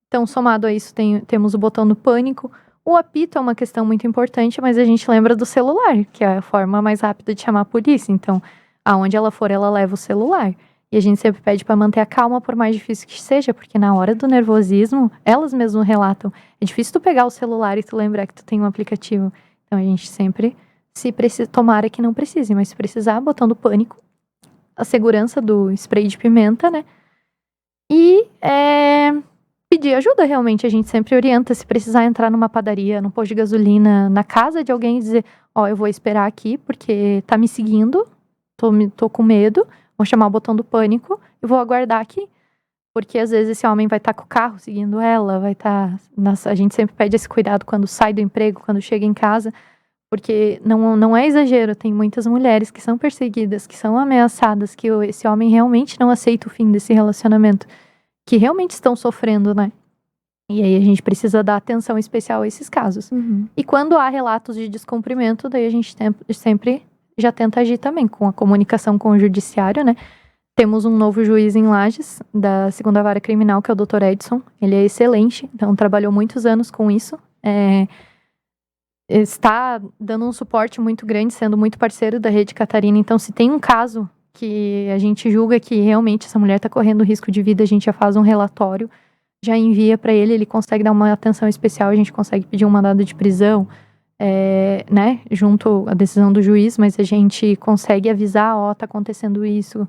Então, somado a isso, temos o botão do pânico. O apito é uma questão muito importante, mas a gente lembra do celular, que é a forma mais rápida de chamar a polícia. Então, aonde ela for, ela leva o celular. E a gente sempre pede para manter a calma, por mais difícil que seja, porque na hora do nervosismo, elas mesmas relatam, é difícil tu pegar o celular e tu lembrar que tu tem um aplicativo. Então, a gente sempre, se precisa, tomara que não precise, mas se precisar, botão do pânico, a segurança do spray de pimenta, né? E pedir ajuda, realmente. A gente sempre orienta, se precisar entrar numa padaria, num posto de gasolina, na casa de alguém e dizer, eu vou esperar aqui porque tá me seguindo, tô com medo, vou chamar o botão do pânico e vou aguardar aqui. Porque às vezes esse homem vai estar com o carro seguindo ela, vai estar... A gente sempre pede esse cuidado quando sai do emprego, quando chega em casa, porque não é exagero, tem muitas mulheres que são perseguidas, que são ameaçadas, que esse homem realmente não aceita o fim desse relacionamento, que realmente estão sofrendo, né? E aí a gente precisa dar atenção especial a esses casos. Uhum. E quando há relatos de descumprimento, daí a gente sempre já tenta agir também com a comunicação com o judiciário, né? Temos um novo juiz em Lages, da 2ª Vara Criminal, que é o Dr. Edson. Ele é excelente, então trabalhou muitos anos com isso. Está dando um suporte muito grande, sendo muito parceiro da Rede Catarina. Então, se tem um caso que a gente julga que realmente essa mulher está correndo risco de vida, a gente já faz um relatório, já envia para ele, ele consegue dar uma atenção especial, a gente consegue pedir um mandado de prisão, né, junto à decisão do juiz, mas a gente consegue avisar, tá acontecendo isso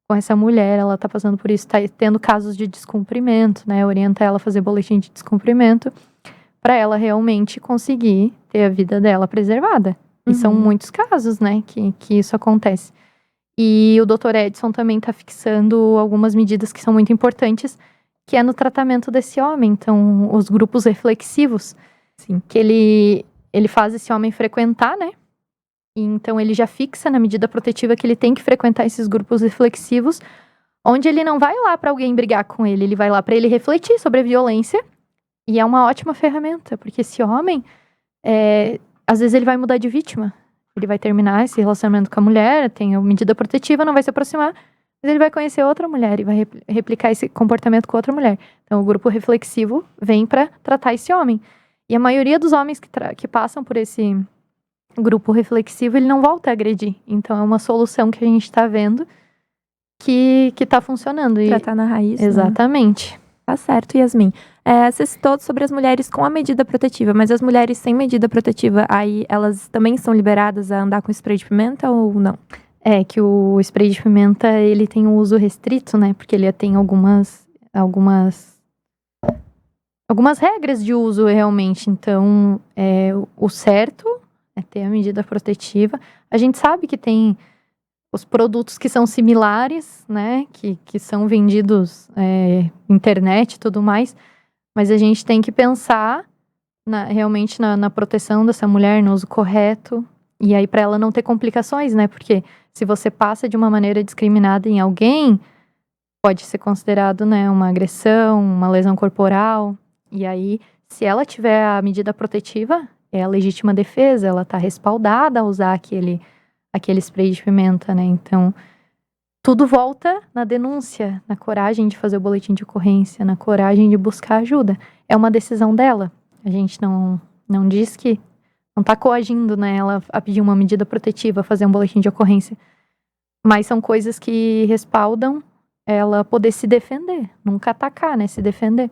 com essa mulher, ela tá passando por isso, tá tendo casos de descumprimento, né, orienta ela a fazer boletim de descumprimento, para ela realmente conseguir ter a vida dela preservada. E são muitos casos, né, que isso acontece. E o Dr. Edson também está fixando algumas medidas que são muito importantes, que é no tratamento desse homem. Então, os grupos reflexivos, Sim. que ele faz esse homem frequentar, né? E então, ele já fixa na medida protetiva que ele tem que frequentar esses grupos reflexivos, onde ele não vai lá para alguém brigar com ele vai lá para ele refletir sobre a violência. E é uma ótima ferramenta, porque esse homem, às vezes ele vai mudar de vítima. Ele vai terminar esse relacionamento com a mulher, tem a medida protetiva, não vai se aproximar, mas ele vai conhecer outra mulher e vai replicar esse comportamento com outra mulher. Então, o grupo reflexivo vem para tratar esse homem. E a maioria dos homens que passam por esse grupo reflexivo, ele não volta a agredir. Então, é uma solução que a gente está vendo que está funcionando. Tratar na raiz. Exatamente. Né? Tá certo, Yasmin. Você citou sobre as mulheres com a medida protetiva, mas as mulheres sem medida protetiva, aí elas também são liberadas a andar com spray de pimenta ou não? Que o spray de pimenta, ele tem um uso restrito, né? Porque ele tem algumas regras de uso, realmente. Então, o certo é ter a medida protetiva. A gente sabe que tem os produtos que são similares, né? Que são vendidos internet e tudo mais. Mas a gente tem que pensar realmente na proteção dessa mulher, no uso correto. E aí, para ela não ter complicações, né? Porque se você passa de uma maneira discriminada em alguém, pode ser considerado, né, uma agressão, uma lesão corporal. E aí, se ela tiver a medida protetiva, é a legítima defesa, ela tá respaldada a usar aquele spray de pimenta, né? Então, tudo volta na denúncia, na coragem de fazer o boletim de ocorrência, na coragem de buscar ajuda. É uma decisão dela. A gente não diz que não tá coagindo, né, ela a pedir uma medida protetiva, a fazer um boletim de ocorrência. Mas são coisas que respaldam ela poder se defender. Nunca atacar, né, se defender.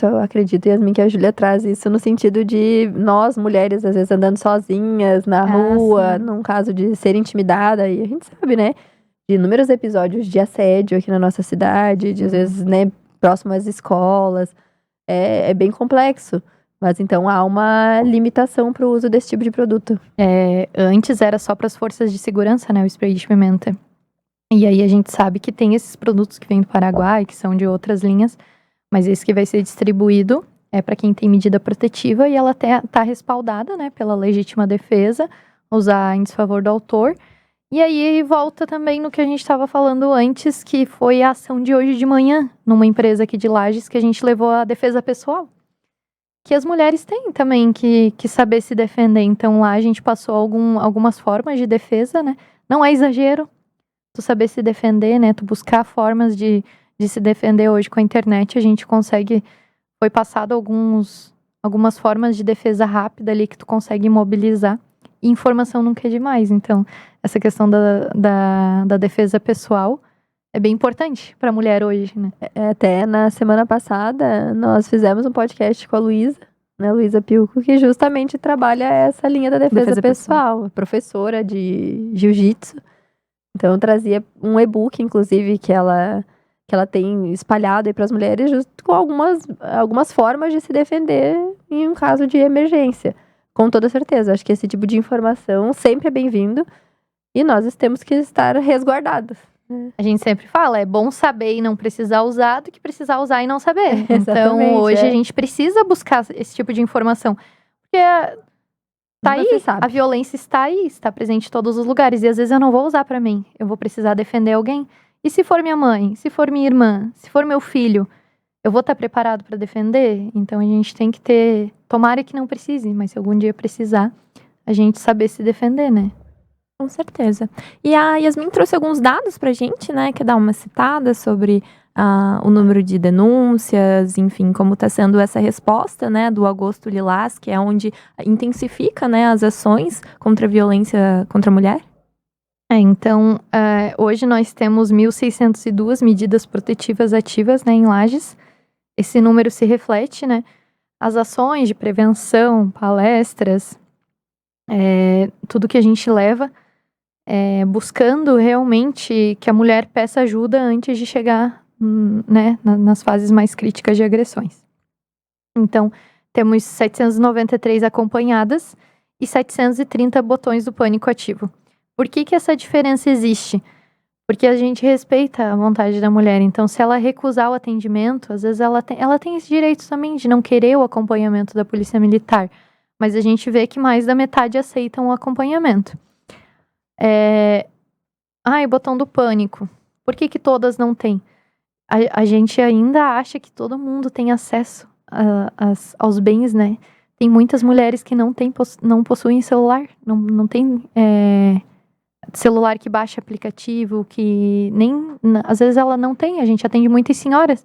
Eu acredito, Yasmin, que a Júlia traz isso no sentido de nós, mulheres, às vezes andando sozinhas na rua, num caso de ser intimidada. E a gente sabe, né, de inúmeros episódios de assédio aqui na nossa cidade, de às vezes, né, próximo às escolas. É bem complexo. Mas então há uma limitação para o uso desse tipo de produto. Antes era só para as forças de segurança, né, o spray de pimenta. E aí a gente sabe que tem esses produtos que vêm do Paraguai, que são de outras linhas, mas esse que vai ser distribuído é para quem tem medida protetiva e ela tá respaldada, né, pela legítima defesa, usar em desfavor do autor. E aí volta também no que a gente estava falando antes, que foi a ação de hoje de manhã, numa empresa aqui de Lages, que a gente levou a defesa pessoal. Que as mulheres têm também que saber se defender. Então lá a gente passou algumas formas de defesa, né? Não é exagero tu saber se defender, né? Tu buscar formas de de se defender hoje com a internet. A gente consegue, foi passado algumas formas de defesa rápida ali que tu consegue mobilizar. E informação nunca é demais. Então, essa questão da defesa pessoal é bem importante para a mulher hoje, né? Até na semana passada, nós fizemos um podcast com a Luísa, né, Luísa Pilco, que justamente trabalha essa linha da defesa pessoal. Professora de jiu-jitsu. Então, trazia um e-book, inclusive, que ela tem espalhado aí para as mulheres, justo com algumas formas de se defender em um caso de emergência. Com toda certeza. Acho que esse tipo de informação sempre é bem-vindo e nós temos que estar resguardados. A gente sempre fala, é bom saber e não precisar usar do que precisar usar e não saber. Então, hoje a gente precisa buscar esse tipo de informação. Porque tá aí, a violência está aí, está presente em todos os lugares. E às vezes eu não vou usar pra mim, eu vou precisar defender alguém. E se for minha mãe, se for minha irmã, se for meu filho, eu vou estar preparado pra defender? Então a gente tem que ter, tomara que não precise, mas se algum dia precisar, a gente saber se defender, né? Com certeza. E a Yasmin trouxe alguns dados pra gente, né? Quer dar uma citada sobre o número de denúncias, enfim, como está sendo essa resposta, né, do Agosto Lilás, que é onde intensifica, né, as ações contra a violência contra a mulher? Então, hoje nós temos 1.602 medidas protetivas ativas, né, em Lages. Esse número se reflete, né, as ações de prevenção, palestras, tudo que a gente leva, buscando realmente que a mulher peça ajuda antes de chegar, né, nas fases mais críticas de agressões. Então, temos 793 acompanhadas e 730 botões do pânico ativo. Por que essa diferença existe? Porque a gente respeita a vontade da mulher. Então, se ela recusar o atendimento, às vezes ela tem esse direito também de não querer o acompanhamento da polícia militar. Mas a gente vê que mais da metade aceitam o acompanhamento. O botão do pânico. Por que todas não têm? A gente ainda acha que todo mundo tem acesso aos bens, né? Tem muitas mulheres que não possuem celular, não tem celular que baixa aplicativo, que nem... Às vezes ela não tem, a gente atende muitas senhoras,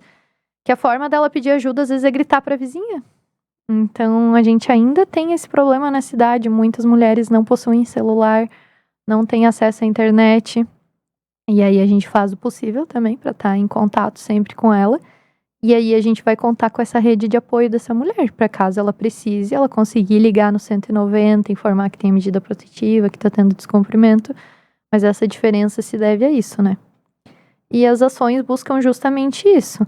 que a forma dela pedir ajuda às vezes é gritar para a vizinha. Então a gente ainda tem esse problema na cidade, muitas mulheres não possuem celular, não têm acesso à internet. E aí a gente faz o possível também para estar em contato sempre com ela. E aí a gente vai contar com essa rede de apoio dessa mulher, para caso ela precise, ela conseguir ligar no 190, informar que tem medida protetiva, que está tendo descumprimento. Mas essa diferença se deve a isso, né? E as ações buscam justamente isso.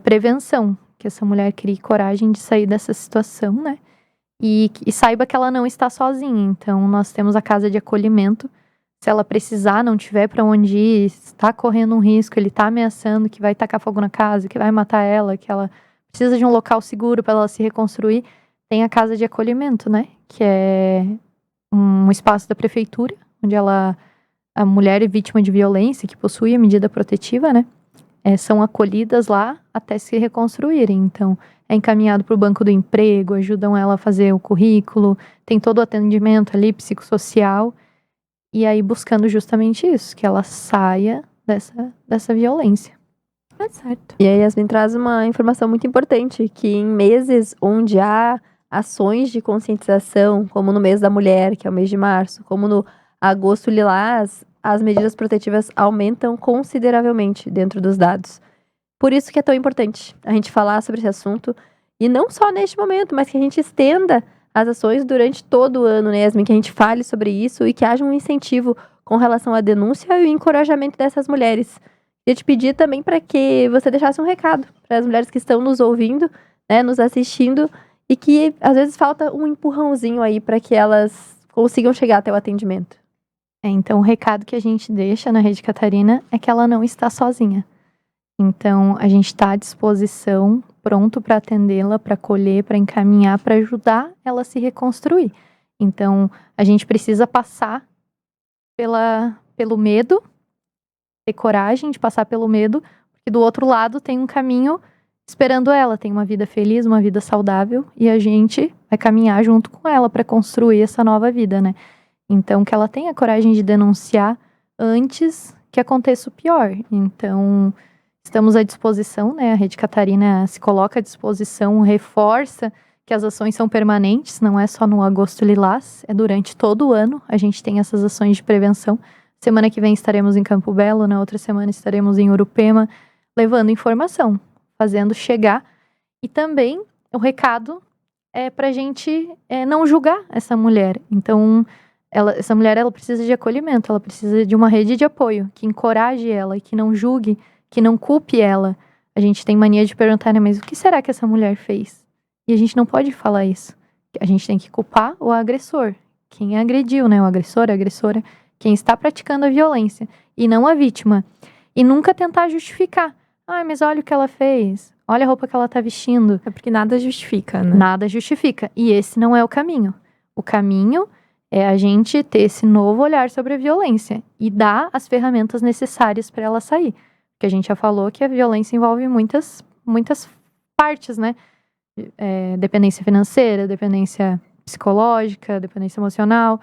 Prevenção, que essa mulher crie coragem de sair dessa situação, né? E saiba que ela não está sozinha. Então, nós temos a casa de acolhimento. Se ela precisar, não tiver para onde ir, está correndo um risco, ele está ameaçando que vai tacar fogo na casa, que vai matar ela, que ela precisa de um local seguro para ela se reconstruir, tem a casa de acolhimento, né? Que é um espaço da prefeitura, onde a mulher vítima de violência, que possui a medida protetiva, né? São acolhidas lá até se reconstruírem. Então, é encaminhado para o banco do emprego, ajudam ela a fazer o currículo, tem todo o atendimento ali, psicossocial. E aí buscando justamente isso, que ela saia dessa violência. Tá certo. E aí Yasmin traz uma informação muito importante, que em meses onde há ações de conscientização, como no mês da mulher, que é o mês de março, como no Agosto Lilás, as medidas protetivas aumentam consideravelmente dentro dos dados. Por isso que é tão importante a gente falar sobre esse assunto, e não só neste momento, mas que a gente estenda as ações durante todo o ano, né, Yasmin? Que a gente fale sobre isso e que haja um incentivo com relação à denúncia e o encorajamento dessas mulheres. Eu te pedir também para que você deixasse um recado para as mulheres que estão nos ouvindo, né, nos assistindo, e que às vezes falta um empurrãozinho aí para que elas consigam chegar até o atendimento. Então, o recado que a gente deixa na Rede Catarina é que ela não está sozinha. Então, a gente está à disposição, pronto para atendê-la, para acolher, para encaminhar, para ajudar ela a se reconstruir. Então, a gente precisa passar pelo medo, ter coragem de passar pelo medo, porque do outro lado tem um caminho esperando ela, tem uma vida feliz, uma vida saudável, e a gente vai caminhar junto com ela para construir essa nova vida, né? Então, que ela tenha coragem de denunciar antes que aconteça o pior. Então, estamos à disposição, né? A Rede Catarina se coloca à disposição, reforça que as ações são permanentes, não é só no Agosto Lilás, é durante todo o ano. A gente tem essas ações de prevenção. Semana que vem estaremos em Campo Belo, na outra semana estaremos em Urupema, levando informação, fazendo chegar. E também o recado é para a gente não julgar essa mulher. Então, essa mulher ela precisa de acolhimento, ela precisa de uma rede de apoio que encoraje ela e que não julgue, que não culpe ela. A gente tem mania de perguntar, né, mas o que será que essa mulher fez? E a gente não pode falar isso. A gente tem que culpar o agressor, quem agrediu, né? O agressor, a agressora, quem está praticando a violência, e não a vítima. E nunca tentar justificar. Ah, mas olha o que ela fez. Olha a roupa que ela tá vestindo. É porque nada justifica, né? Nada justifica. E esse não é o caminho. O caminho é a gente ter esse novo olhar sobre a violência e dar as ferramentas necessárias para ela sair. Porque a gente já falou que a violência envolve muitas partes, né? Dependência financeira, dependência psicológica, dependência emocional,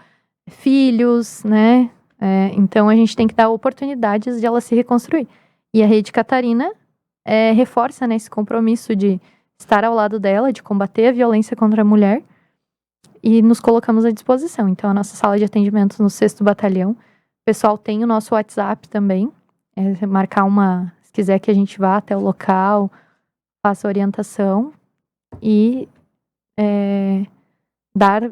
filhos, né? Então a gente tem que dar oportunidades de ela se reconstruir. E a Rede Catarina reforça, né, esse compromisso de estar ao lado dela, de combater a violência contra a mulher, e nos colocamos à disposição. Então a nossa sala de atendimento no 6º Batalhão, o pessoal tem o nosso WhatsApp também, marcar se quiser que a gente vá até o local, faça orientação e dar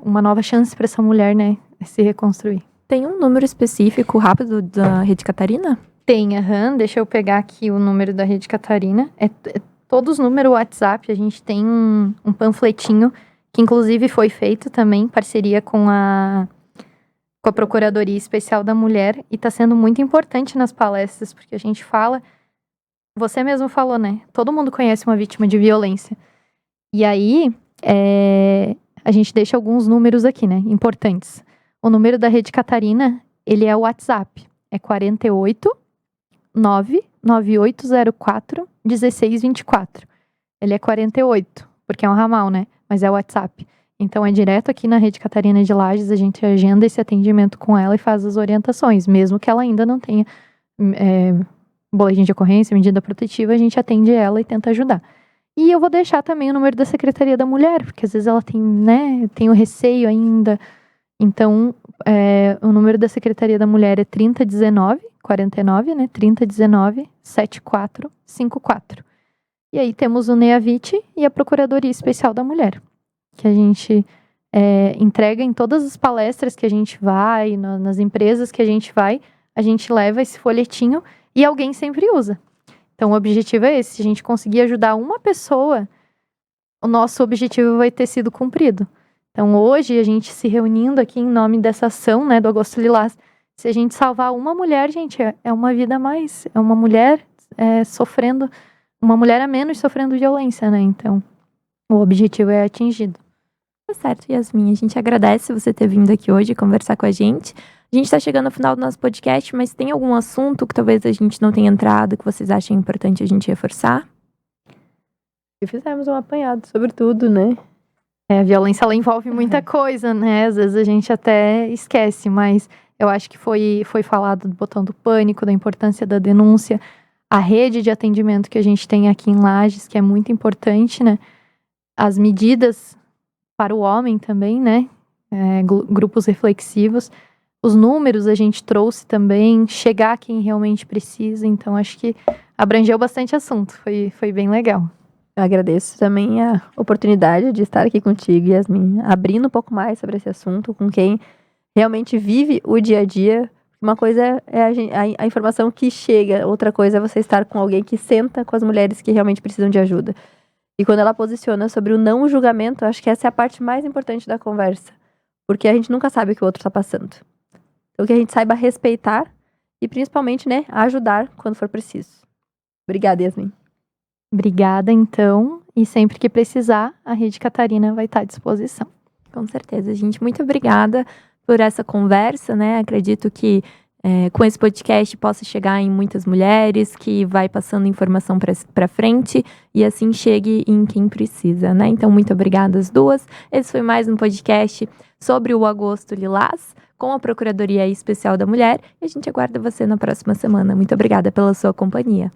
uma nova chance para essa mulher, né, se reconstruir. Tem um número específico rápido da Rede Catarina? Tem, deixa eu pegar aqui o número da Rede Catarina. Todos os números WhatsApp, a gente tem um panfletinho que inclusive foi feito também em parceria com a Procuradoria Especial da Mulher, e está sendo muito importante nas palestras, porque a gente fala, você mesmo falou, né? Todo mundo conhece uma vítima de violência. E aí, a gente deixa alguns números aqui, né? Importantes. O número da Rede Catarina, ele é o WhatsApp. É 48 99804 1624. Ele é 48, porque é um ramal, né? Mas é o WhatsApp. Então, é direto aqui na Rede Catarina de Lages, a gente agenda esse atendimento com ela e faz as orientações. Mesmo que ela ainda não tenha boletim de ocorrência, medida protetiva, a gente atende ela e tenta ajudar. E eu vou deixar também o número da Secretaria da Mulher, porque às vezes ela tem, né, tem o receio ainda. Então, o número da Secretaria da Mulher é 3019-49, né? 3019-7454. E aí temos o NEAVIT e a Procuradoria Especial da Mulher, que a gente entrega em todas as palestras que a gente vai, nas empresas que a gente vai, a gente leva esse folhetinho e alguém sempre usa. Então, o objetivo é esse. Se a gente conseguir ajudar uma pessoa, o nosso objetivo vai ter sido cumprido. Então, hoje, a gente se reunindo aqui em nome dessa ação, né, do Agosto Lilás, se a gente salvar uma mulher, gente, é uma vida a mais. É uma mulher sofrendo, uma mulher a menos sofrendo violência, né? Então, o objetivo é atingido. Tá certo, Yasmin. A gente agradece você ter vindo aqui hoje conversar com a gente. A gente tá chegando ao final do nosso podcast, mas tem algum assunto que talvez a gente não tenha entrado, que vocês achem importante a gente reforçar? E fizemos um apanhado sobre tudo, né? A violência, ela envolve muita coisa, né? Às vezes a gente até esquece, mas eu acho que foi falado do botão do pânico, da importância da denúncia, a rede de atendimento que a gente tem aqui em Lages, que é muito importante, né? As medidas para o homem também, né? Grupos reflexivos. Os números a gente trouxe também, chegar a quem realmente precisa. Então, acho que abrangeu bastante assunto. Foi bem legal. Eu agradeço também a oportunidade de estar aqui contigo, Yasmin, abrindo um pouco mais sobre esse assunto, com quem realmente vive o dia a dia. Uma coisa é a informação que chega, outra coisa é você estar com alguém que senta com as mulheres que realmente precisam de ajuda. E quando ela posiciona sobre o não julgamento, eu acho que essa é a parte mais importante da conversa. Porque a gente nunca sabe o que o outro está passando. Então, que a gente saiba respeitar e, principalmente, né, ajudar quando for preciso. Obrigada, Yasmin. Obrigada, então. E sempre que precisar, a Rede Catarina vai estar à disposição. Com certeza, gente. Muito obrigada por essa conversa, né? Acredito que com esse podcast possa chegar em muitas mulheres, que vai passando informação para frente e assim chegue em quem precisa, né? Então, muito obrigada às duas. Esse foi mais um podcast sobre o Agosto Lilás, com a Procuradoria Especial da Mulher. E a gente aguarda você na próxima semana. Muito obrigada pela sua companhia.